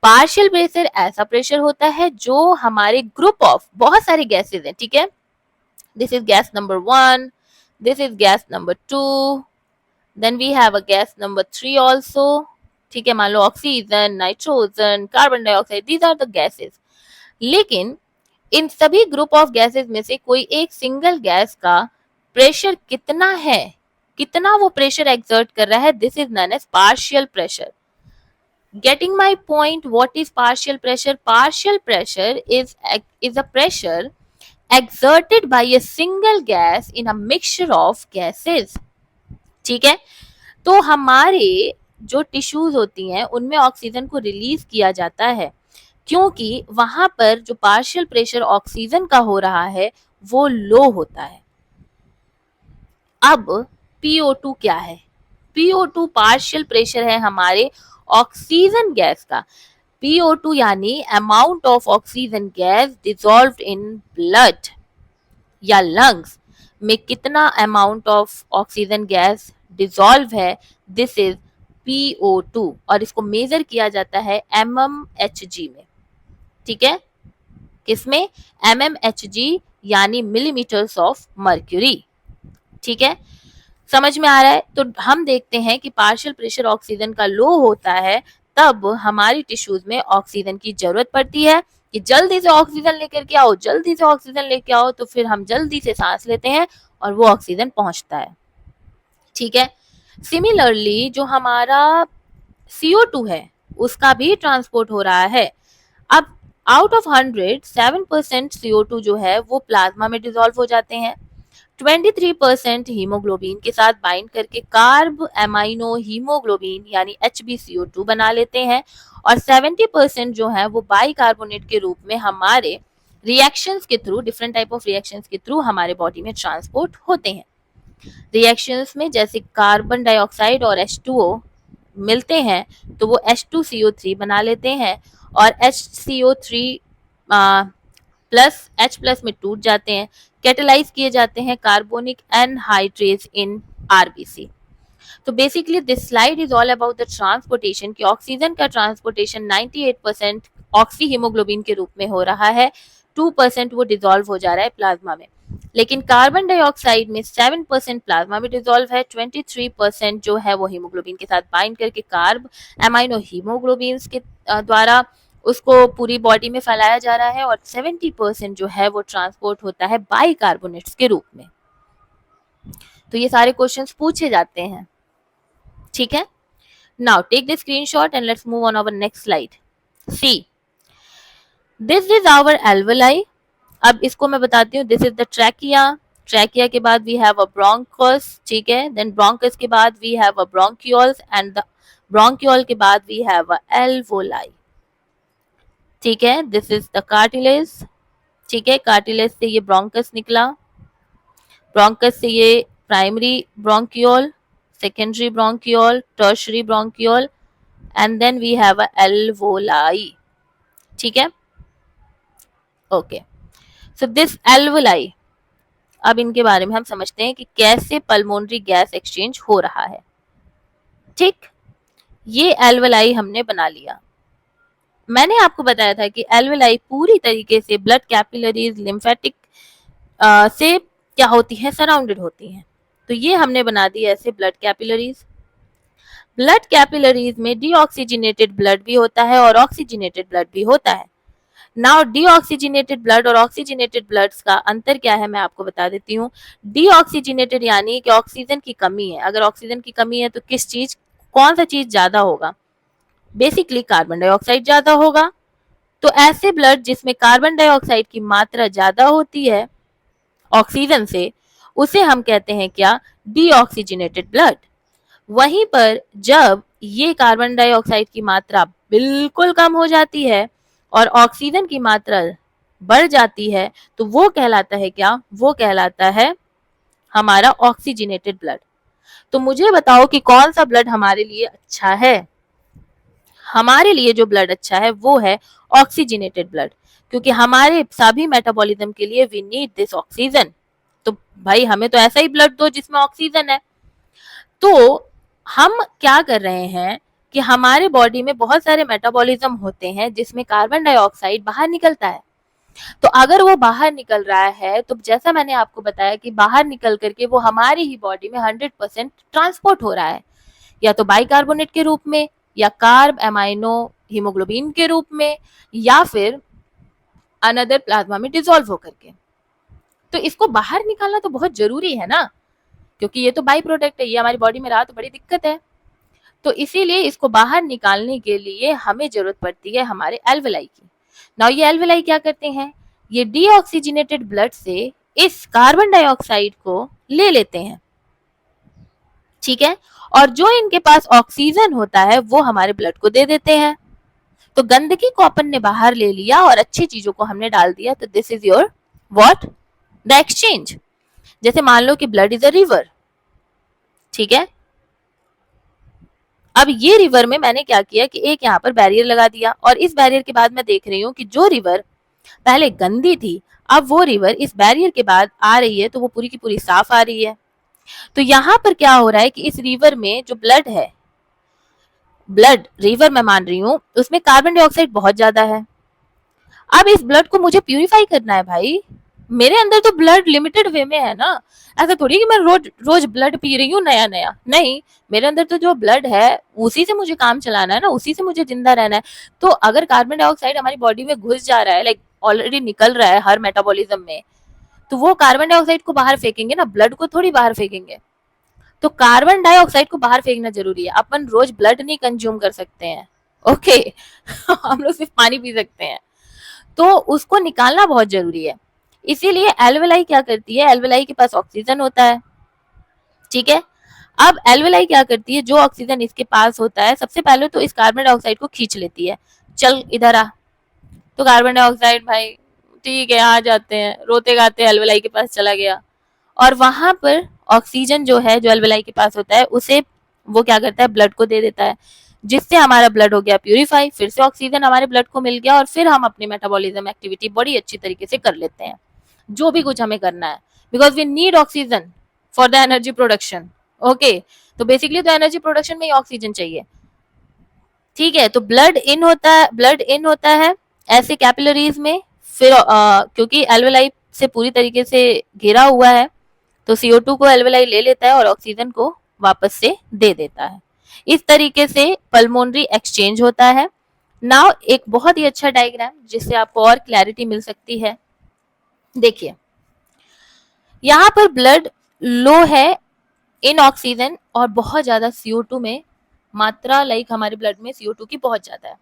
Partial pressure ऐसा प्रेशर होता है जो हमारे ग्रुप ऑफ बहुत सारे गैसेज हैं, ठीक है। This is gas number 1, this is gas number 2, then we have a gas number 3 also, ठीक है। मान लो oxygen, nitrogen, carbon dioxide, these are the gases. लेकिन इन सभी ग्रुप ऑफ गैसेज में से कोई एक सिंगल गैस का प्रेशर कितना है, कितना वो प्रेशर एक्सर्ट कर रहा है, this is known as partial pressure. Getting my point, what is partial pressure? Partial pressure is a pressure exerted by a single gas in a mixture of gases, ठीक है। तो हमारे जो टिश्यूज होती हैं उनमें ऑक्सीजन को रिलीज किया जाता है, क्योंकि वहां पर जो पार्शियल प्रेशर ऑक्सीजन का हो रहा है वो लो होता है। अब PO2 क्या है, PO2 पार्शियल प्रेशर है हमारे ऑक्सीजन गैस का। PO2 यानी amount of oxygen gas dissolved in blood या लंग्स में कितना amount of oxygen gas dissolve है, दिस इज PO2 और इसको मेजर किया जाता है mmHg में। ठीक है, किसमें? mmHg यानी मिलीमीटर्स ऑफ मर्क्यूरी। ठीक है, समझ में आ रहा है? तो हम देखते हैं कि पार्शियल प्रेशर ऑक्सीजन का लो होता है तब हमारी टिश्यूज में ऑक्सीजन की जरूरत पड़ती है कि जल्दी से ऑक्सीजन लेकर के आओ, जल्दी से ऑक्सीजन लेके आओ, तो फिर हम जल्दी से सांस लेते हैं और वो ऑक्सीजन पहुंचता है। ठीक है, सिमिलरली जो हमारा CO2 है उसका भी ट्रांसपोर्ट हो रहा है। अब आउट ऑफ 100 7% CO2 जो है वो प्लाज्मा में डिसॉल्व हो जाते हैं। 23% हीमोग्लोबिन के साथ बाइंड करके कार्ब एमाइनो हीमोग्लोबिन यानी HbCO2 बना लेते हैं और 70% जो है वो बाइकार्बोनेट के रूप में हमारे रिएक्शंस के through, different type of reactions के थ्रू हमारे बॉडी में ट्रांसपोर्ट होते हैं। रिएक्शंस में जैसे कार्बन डाइऑक्साइड और H2O मिलते हैं तो वो H2CO3 बना लेते हैं और HCO3 प्लस H प्लस में टूट जाते हैं, कैटेलाइज किए जाते हैं कार्बोनिक एनहाइड्रेज इन RBC। तो basically this slide is all about the transportation कि ऑक्सीजन का ट्रांसपोर्टेशन 98% ऑक्सी हीमोग्लोबिन के रूप में हो रहा है, 2% वो डिजोल्व हो जा रहा है प्लाज्मा में। लेकिन कार्बन डाइऑक्साइड में 7% प्लाज्मा में डिजोल्व है, 23% जो है वो हीमोग्लोबिन के साथ बाइंड करके कार्ब एमाइनो हीमोग्लोबिन के द्वारा उसको पूरी बॉडी में फैलाया जा रहा है और 70% जो है वो ट्रांसपोर्ट होता है बाइकार्बोनेट्स के रूप में। तो ये सारे क्वेश्चंस पूछे जाते हैं। ठीक है, now take the screenshot and let's move on our next slide. See, this is our alveoli. अब इसको मैं बताती हूँ, this is the trachea. Trachea के बाद वी हैव अ ब्रोंकस। ठीक है, देन ब्रोंकस के बाद we have a bronchioles and the bronchiole के बाद वी हैव अ एल्वोलाई। ठीक है, दिस इज द कार्टिलेज। ठीक है, कार्टिलेज से ये ब्रोंकस निकला, ब्रोंकस से ये primary bronchiole, secondary bronchiole, tertiary bronchiole and then we have a alveoli. ठीक है, ओके, सो दिस एल्वोलाई, अब इनके बारे में हम समझते हैं कि कैसे पल्मोनरी गैस एक्सचेंज हो रहा है। ठीक, ये एल्वोलाई हमने बना लिया। मैंने आपको बताया था कि एल्वोलाई पूरी तरीके से ब्लड कैपिलरीज, लिम्फेटिक से क्या होती है, सराउंडेड होती हैं। तो ये हमने बना दी ऐसे ब्लड कैपिलरीज। ब्लड कैपिलरीज में डीऑक्सीजनेटेड ब्लड भी होता है और ऑक्सीजनेटेड ब्लड भी होता है। नाउ डीऑक्सीजनेटेड ब्लड और ऑक्सीजनेटेड ब्लड्स का अंतर क्या है मैं आपको बता देती हूँ। डीऑक्सीजनेटेड यानी कि ऑक्सीजन की कमी है। अगर ऑक्सीजन की कमी है तो किस चीज, कौन सा चीज ज्यादा होगा? बेसिकली कार्बन डाइऑक्साइड ज्यादा होगा। तो ऐसे ब्लड जिसमें कार्बन डाइऑक्साइड की मात्रा ज्यादा होती है ऑक्सीजन से, उसे हम कहते हैं क्या? Deoxygenated blood. वहीं पर जब ये कार्बन डाइऑक्साइड की मात्रा बिल्कुल कम हो जाती है और ऑक्सीजन की मात्रा बढ़ जाती है तो वो कहलाता है क्या? वो कहलाता है हमारा ऑक्सीजनेटेड ब्लड। तो मुझे बताओ कि कौन सा ब्लड हमारे लिए अच्छा है? हमारे लिए जो ब्लड अच्छा है वो है ऑक्सीजनेटेड ब्लड, क्योंकि हमारे सभी मेटाबॉलिज्म के लिए वी नीड दिस ऑक्सीजन। तो भाई हमें तो ऐसा ही ब्लड दो जिसमें ऑक्सीजन है। तो हम क्या कर रहे हैं कि हमारे बॉडी में बहुत सारे मेटाबॉलिज्म होते हैं जिसमें कार्बन डाइऑक्साइड बाहर निकलता है। तो अगर वो बाहर निकल रहा है तो जैसा मैंने आपको बताया कि बाहर निकल करके वो हमारी ही बॉडी में 100% ट्रांसपोर्ट हो रहा है, या तो बाइकार्बोनेट के रूप में, या कार्ब एमाइनो हीमोग्लोबिन के रूप में, या फिर अनदर प्लाज्मा में डिसॉल्व होकर के। तो इसको बाहर निकालना तो बहुत जरूरी है ना, क्योंकि ये तो बाई प्रोडक्ट है, ये हमारी बॉडी में रहा तो बड़ी दिक्कत है। तो इसीलिए इसको बाहर निकालने के लिए हमें जरूरत पड़ती है हमारे एल्वेलाई की। नाउ ये एल्वेलाई क्या करते हैं? ये डीऑक्सीजनेटेड ब्लड से इस कार्बन डाइऑक्साइड को ले लेते हैं। ठीक है, और जो इनके पास ऑक्सीजन होता है वो हमारे ब्लड को दे देते हैं। तो गंदगी को अपन ने बाहर ले लिया और अच्छी चीजों को हमने डाल दिया। तो this is your what? The exchange. जैसे मान लो कि ब्लड इज अ रिवर। ठीक है, अब ये रिवर में मैंने क्या किया कि एक यहाँ पर बैरियर लगा दिया, और इस बैरियर के बाद मैं देख रही हूँ कि जो रिवर पहले गंदी थी, अब वो रिवर इस बैरियर के बाद आ रही है तो वो पूरी की पूरी साफ आ रही है। तो यहाँ पर क्या हो रहा है कि इस रिवर में जो ब्लड है, ब्लड रिवर मैं मान रही हूँ, उसमें कार्बन डाइऑक्साइड बहुत ज्यादा है। अब इस ब्लड को मुझे प्यूरिफाई करना है भाई। मेरे अंदर तो ब्लड लिमिटेड वे में है ना, ऐसा थोड़ी कि मैं रोज रोज ब्लड पी रही हूँ नया नया, नहीं। मेरे अंदर तो जो ब्लड है उसी से मुझे काम चलाना है ना, उसी से मुझे जिंदा रहना है। तो अगर कार्बन डाइऑक्साइड हमारी बॉडी में घुस जा रहा है, लाइक ऑलरेडी निकल रहा है हर मेटाबॉलिज्म में, तो वो कार्बन डाइऑक्साइड को बाहर फेंकेंगे ना, ब्लड को थोड़ी बाहर फेंकेंगे। तो कार्बन डाइऑक्साइड को बाहर फेंकना जरूरी है। अपन रोज ब्लड नहीं कंज्यूम कर सकते हैं, ओके। हम लोग सिर्फ पानी पी सकते हैं, तो उसको निकालना बहुत जरूरी है। इसीलिए एल्वेलाई क्या करती है, एल्वेलाई के पास ऑक्सीजन होता है, ठीक है। अब एल्वेलाई क्या करती है, जो ऑक्सीजन इसके पास होता है सबसे पहले तो इस कार्बन डाइऑक्साइड को खींच लेती है, चल इधर आ। तो कार्बन डाइऑक्साइड भाई ठीक है आ जाते हैं, रोते गाते एल्वेलाई के पास चला गया, और वहां पर ऑक्सीजन जो है, जो एल्वेलाई के पास होता है, उसे वो क्या करता है, ब्लड को दे देता है, जिससे हमारा ब्लड हो गया प्यूरिफाई, फिर से ऑक्सीजन हमारे ब्लड को मिल गया, और फिर हम अपनी मेटाबॉलिज्म एक्टिविटी बड़ी अच्छी तरीके से कर लेते हैं, जो भी कुछ हमें करना है, because we need oxygen for the energy production, okay. तो बेसिकली तो एनर्जी प्रोडक्शन में ही ऑक्सीजन चाहिए, ठीक है। तो ब्लड इन होता है, ब्लड इन होता है ऐसे कैपिलरीज में, फिर क्योंकि एल्वेलाई से पूरी तरीके से घिरा हुआ है, तो CO2 को एल्वेलाई ले लेता है और ऑक्सीजन को वापस से दे देता है। इस तरीके से पल्मोनरी एक्सचेंज होता है। नाउ एक बहुत ही अच्छा डायग्राम जिससे आपको और क्लैरिटी मिल सकती है, देखिए यहाँ पर ब्लड लो है इन ऑक्सीजन और बहुत ज्यादा CO2 में मात्रा, लाइक हमारे ब्लड में CO2 की बहुत ज्यादा है।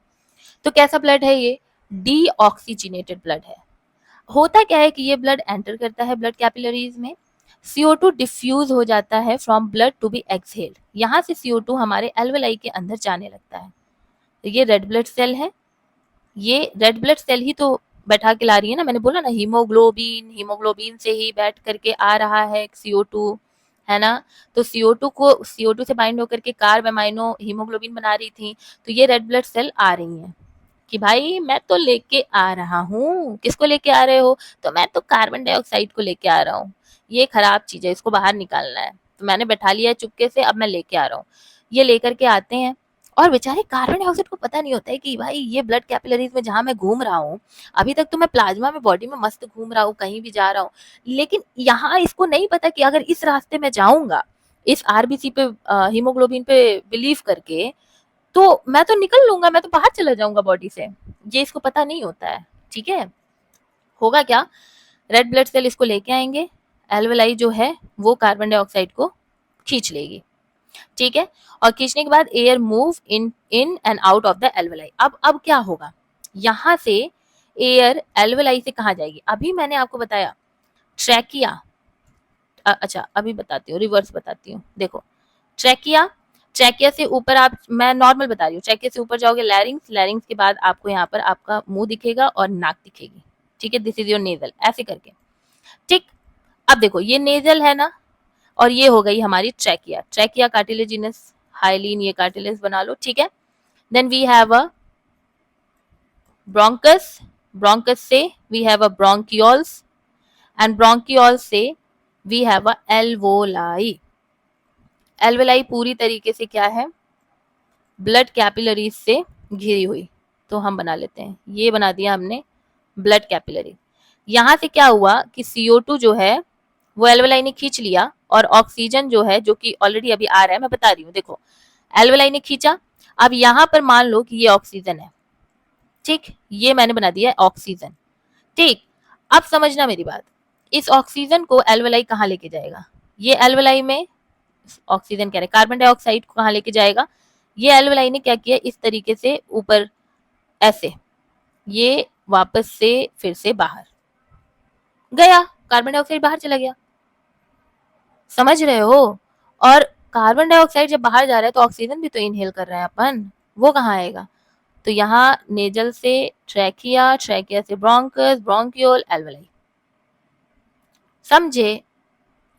तो कैसा ब्लड है ये, डीऑक्सीजिनेटेड ब्लड है। होता क्या है कि ये ब्लड एंटर करता है ब्लड कैपिलरीज में, CO2 डिफ्यूज हो जाता है from blood to be exhaled, यहाँ से CO2 हमारे एल्वेलाई के अंदर जाने लगता है। तो ये रेड ब्लड सेल है, ये रेड ब्लड सेल ही तो बैठा के ला रही है ना, मैंने बोला ना हीमोग्लोबिन, हीमोग्लोबिन से ही बैठ करके आ रहा है CO2, है ना। तो CO2 से बाइंड होकर के कार्ब एमाइनो हीमोग्लोबिन बना रही थी, तो ये रेड ब्लड सेल आ रही हैं कि भाई मैं तो लेके आ रहा हूँ, किसको लेके आ रहे हो, तो मैं तो कार्बन डाइऑक्साइड को लेके आ रहा हूँ, ये खराब चीज है, इसको बाहर निकालना है, तो मैंने बैठा लिया है चुपके से, अब मैं लेके आ रहा हूँ। ये लेकर के आते हैं, और बेचारे कार्बन डाइऑक्साइड को पता नहीं होता है कि भाई ये ब्लड कैपिलरीज में जहां मैं घूम रहा हूँ, अभी तक तो मैं प्लाज्मा में बॉडी में मस्त घूम रहा हूँ, कहीं भी जा रहा हूँ, लेकिन यहाँ इसको नहीं पता कि अगर इस रास्ते में जाऊंगा, इस RBC पे, हीमोग्लोबिन पे बिलीव करके, तो मैं तो निकल लूंगा, मैं तो बाहर चला जाऊंगा बॉडी से, ये इसको पता नहीं होता है, ठीक है। होगा क्या, रेड ब्लड सेल इसको लेके आएंगे, एल्वेलाई जो है वो कार्बन डाइऑक्साइड को खींच लेगी, ठीक है। और खींचने के बाद air move in in and out of the alveoli. अब क्या होगा, यहाँ से एयर एल्वेलाई से कहाँ जाएगी, अभी मैंने आपको बताया ट्रैकिया, अच्छा अभी बताती हूँ, रिवर्स बताती हूँ, देखो ट्रैकिया, ट्रैकिया से ऊपर आप, मैं नॉर्मल बता रही हूँ, ट्रैकिया से ऊपर जाओगे लैरिंग्स, लैरिंग्स के बाद आपको यहाँ पर आपका मुंह दिखेगा और नाक दिखेगी, ठीक है, दिस इज योर नेजल, ऐसे करके, ठीक। अब देखो ये नेजल है ना, और ये हो गई हमारी ट्रैकिया, ट्रैकिया कार्टिलेजिनस, हाइलिन ये कार्टिलेज बना लो, ठीक है। Then we have a bronchus, bronchus से we have a bronchioles, and bronchioles से we have a alveoli. Alveoli पूरी तरीके से क्या है, ब्लड कैपिलरीज से घिरी हुई, तो हम बना लेते हैं, ये बना दिया हमने ब्लड कैपिलरी। यहाँ से क्या हुआ कि CO2 जो है वो एल्वेलाई ने खींच लिया, और ऑक्सीजन जो है, जो कि ऑलरेडी अभी आ रहा है, मैं बता रही हूँ, देखो एल्वेलाई ने खींचा, अब यहाँ पर मान लो कि ये ऑक्सीजन है, ठीक, ये मैंने बना दिया ऑक्सीजन, ठीक। अब समझना मेरी बात, इस ऑक्सीजन को एल्वेलाई कहाँ लेके जाएगा, ये एल्वेलाई में ऑक्सीजन कह रहे कार्बन डाइऑक्साइड को कहाँ लेके जाएगा, ये एल्वेलाई ने क्या किया, इस तरीके से ऊपर ऐसे, ये वापस से फिर से बाहर गया, कार्बन डाइऑक्साइड बाहर चला गया, समझ रहे हो। और कार्बन डाइऑक्साइड जब बाहर जा रहा है तो ऑक्सीजन भी तो इनहेल कर रहे हैं अपन, वो कहाँ आएगा, तो यहाँ नेजल से ट्रैकिया, ट्रैकिया से ब्रोंकस, ब्रोंकियोल, एल्वेलाई, समझे।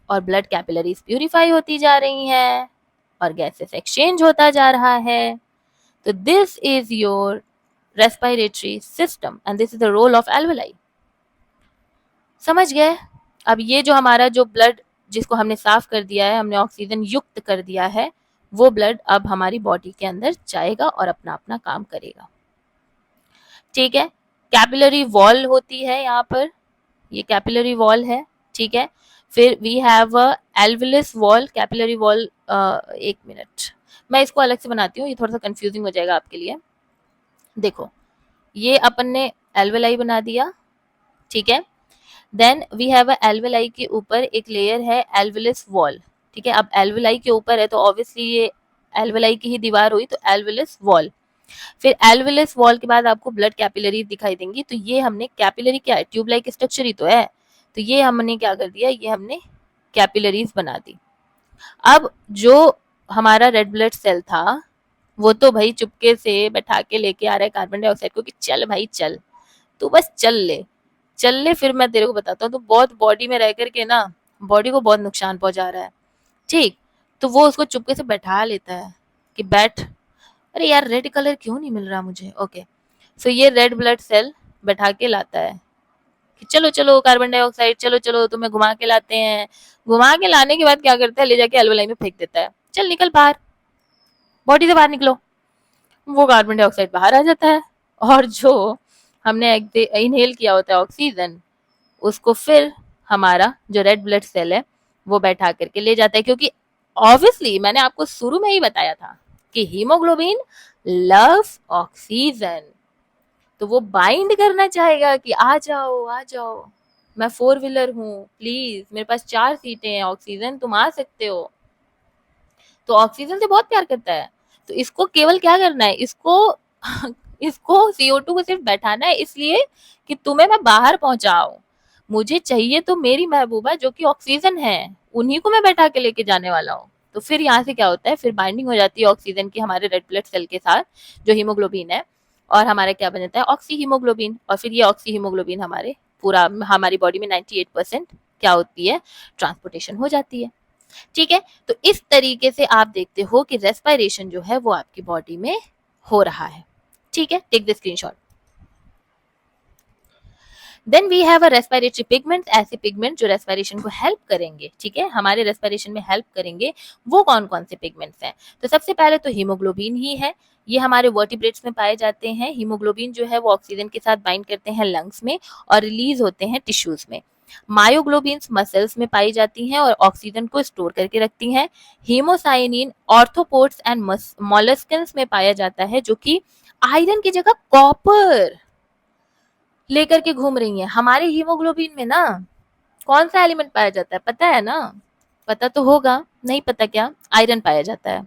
और ब्लड कैपिलरीज प्यूरिफाई होती जा रही हैं, और गैसेस एक्सचेंज होता जा रहा है। तो this is your respiratory system and this is the role of alveoli. समझ गए? अब ये जो हमारा जो ब्लड जिसको हमने साफ कर दिया है, हमने ऑक्सीजन युक्त कर दिया है, वो ब्लड अब हमारी बॉडी के अंदर जाएगा और अपना अपना काम करेगा। ठीक है, कैपिलरी वॉल होती है यहाँ पर, ये कैपिलरी वॉल है। ठीक है, फिर we have a alveolus wall, capillary wall. एक मिनट, मैं इसको अलग से बनाती हूँ, ये थोड़ा सा कंफ्यूजिंग हो जाएगा आपके लिए। देखो, ये अपन ने एल्वेलाई बना दिया। ठीक है, then we have a alveoli के ऊपर एक लेयर है एल्वियस वॉल। ठीक है, अब एल्वेलाई के ऊपर है तो ऑब्वियसली ये एल्वेलाई की ही दीवार हुई, तो एल्वियस वॉल। फिर एल्वियस वॉल के बाद आपको ब्लड कैपिलरी दिखाई देंगी। तो ये हमने कैपिलरी क्या है, ट्यूब लाइक स्ट्रक्चर ही तो है, तो ये हमने क्या कर दिया, ये हमने कैपिलरीज बना दी। अब जो हमारा रेड ब्लड सेल था वो तो भाई चुपके से बैठा के लेके आ रहा है कार्बन डाइऑक्साइड को कि चल भाई चल, तू बस चल ले, फिर मैं तेरे को बताता हूँ। तो बहुत बॉडी में रह करके ना बॉडी को बहुत नुकसान पहुंचा रहा है। ठीक, तो वो उसको चुपके से बैठा लेता है कि बैठ, अरे यार रेड कलर क्यों नहीं मिल रहा मुझे। ओके, सो ये रेड ब्लड सेल बैठा के लाता है कि चलो चलो कार्बन डाइऑक्साइड, चलो चलो तुम्हें घुमा के लाते हैं। घुमा के लाने के बाद क्या करता है, ले जाके एल्वेलाई में फेंक देता है, चल निकल बाहर, बॉडी से बाहर निकलो। वो कार्बन डाइऑक्साइड बाहर आ जाता है और जो हमने इनहेल किया होता है ऑक्सीजन, उसको फिर हमारा जो रेड ब्लड सेल है वो बैठा करके ले जाता है। क्योंकि ऑब्वियसली मैंने आपको शुरू में ही बताया था कि हीमोग्लोबिन लव ऑक्सीजन, तो वो बाइंड करना चाहेगा कि आ जाओ आ जाओ, मैं 4 व्हीलर हूँ, प्लीज मेरे पास 4 सीटें हैं, ऑक्सीजन तुम आ सकते हो। तो ऑक्सीजन से बहुत प्यार करता है। तो इसको केवल क्या करना है, इसको इसको CO2 को सिर्फ बैठाना है, इसलिए कि तुम्हें मैं बाहर पहुंचाऊं। मुझे चाहिए तो मेरी महबूबा जो कि ऑक्सीजन है, उन्हीं को मैं बैठा के लेके जाने वाला हूँ। तो फिर यहाँ से क्या होता है, फिर बाइंडिंग हो जाती है ऑक्सीजन की हमारे रेड ब्लड सेल के साथ जो हीमोग्लोबिन है, और हमारा क्या बन जाता है, ऑक्सी हीमोग्लोबिन। और फिर ये ऑक्सी हीमोग्लोबिन हमारे पूरा हमारी बॉडी में 98% क्या होती है, ट्रांसपोर्टेशन हो जाती है। ठीक है, तो इस तरीके से आप देखते हो कि रेस्पिरेशन जो है वो आपकी बॉडी में हो रहा है। ठीक है, take the screenshot. Then we have a respiratory pigments, ऐसे पिगमेंट जो रेस्पिरेशन को हेल्प करेंगे। ठीक है, हमारे रेस्पिरेशन में हेल्प करेंगे। वो कौन कौन से पिगमेंट्स हैं, तो सबसे पहले तो हीमोग्लोबिन ही है। ये हमारे वर्टिब्रेट्स में पाए जाते हैं। हीमोग्लोबिन जो है वो ऑक्सीजन के साथ बाइंड करते हैं लंग्स में और रिलीज होते हैं टिश्यूज में। मायोग्लोबिन्स मसल्स में पाई जाती हैं और ऑक्सीजन को स्टोर करके रखती हैं। हीमोसाइनिन ऑर्थोपोड्स एंड मोलस्कन्स में पाया जाता है, जो कि आयरन की जगह कॉपर लेकर के घूम रही हैं। हमारे हीमोग्लोबिन में ना कौन सा एलिमेंट पाया जाता है, पता है ना? पता तो होगा, नहीं पता क्या? आयरन पाया जाता है।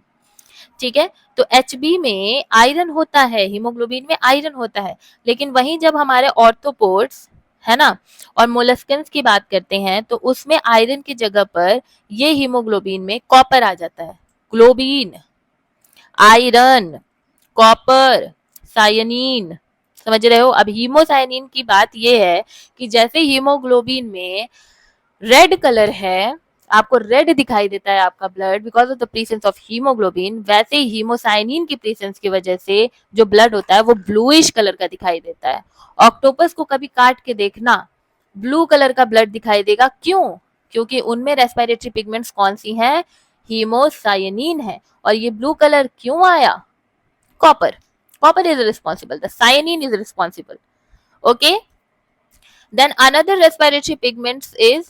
ठीक है, तो HB में आयरन होता है, हीमोग्लोबिन में आयरन होता है। लेकिन वहीं जब हमारे ऑर्थोपोड्स है ना और मोलस्कन्स की बात करते हैं तो उसमें आयरन की जगह पर ये हीमोग्लोबिन में कॉपर आ जाता है। ग्लोबिन, आयरन, कॉपर, सायनिन, समझ रहे हो? अब हीमोसाइनिन की बात ये है कि जैसे हीमोग्लोबिन में रेड कलर है, आपको रेड दिखाई देता है आपका blood because of the presence of haemoglobin, वैसे ही हीमोसाइनिन की प्रेजेंस की वजह से जो ब्लड होता है वो ब्लूइश कलर का दिखाई देता है। ऑक्टोपस को कभी काट के देखना, ब्लू कलर का ब्लड दिखाई देगा। क्यों? क्योंकि उनमें रेस्पिरेटरी पिगमेंट्स कौन सी हैं, हीमोसाइनिन है। और ये ब्लू कलर क्यों आया? Copper, copper is responsible, the cyanin is responsible. Okay, then another respiratory pigments is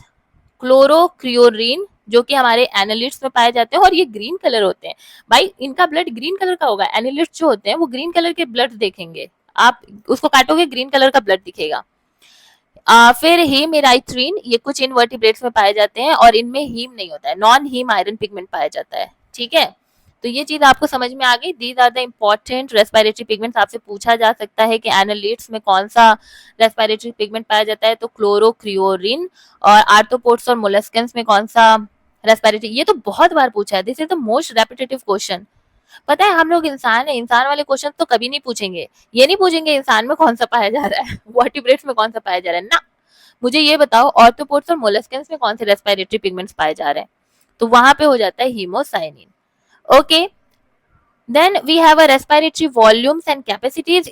chlorocruorin, जो कि हमारे एनालिट्स में पाए जाते हैं और ये ग्रीन कलर होते हैं। भाई इनका ब्लड ग्रीन कलर का होगा, एनालिट्स जो होते हैं वो ग्रीन कलर के ब्लड देखेंगे, आप उसको काटोगे ग्रीन कलर का ब्लड दिखेगा। फिर हीम इराइथ्रीन, ये कुछ इनवर्टिब्रेट्स में पाए जाते हैं और इनमें हीम नहीं होता है, नॉन हीम आयरन पिगमेंट पाया जाता है। ठीक है, तो ये चीज आपको समझ में आ गई। These are the important respiratory pigments. आपसे पूछा जा सकता है कि एनालिट्स में कौन सा रेस्पिरेटरी पिगमेंट पाया जाता है, तो क्लोरोक्रियोरिन। और आर्थ्रोपोड्स और मोलस्कन्स में कौन सा रेस्पिरेटरी, ये तो बहुत बार पूछा है, this is the most repetitive question. पता है हम लोग इंसान है, इंसान वाले क्वेश्चन तो कभी नहीं पूछेंगे। ये नहीं पूछेंगे इंसान में कौन सा पाया जा रहा है, वर्टिब्रेट्स में कौन सा पाया जा रहा है ना। मुझे ये बताओ ऑर्थोपोड्स और मोलस्कन्स में कौन से रेस्पिरेटरी पिगमेंट्स पाए जा रहे हैं, तो वहां पे हो जाता है haemocyanin. Okay, then we have a respiratory volumes and capacities.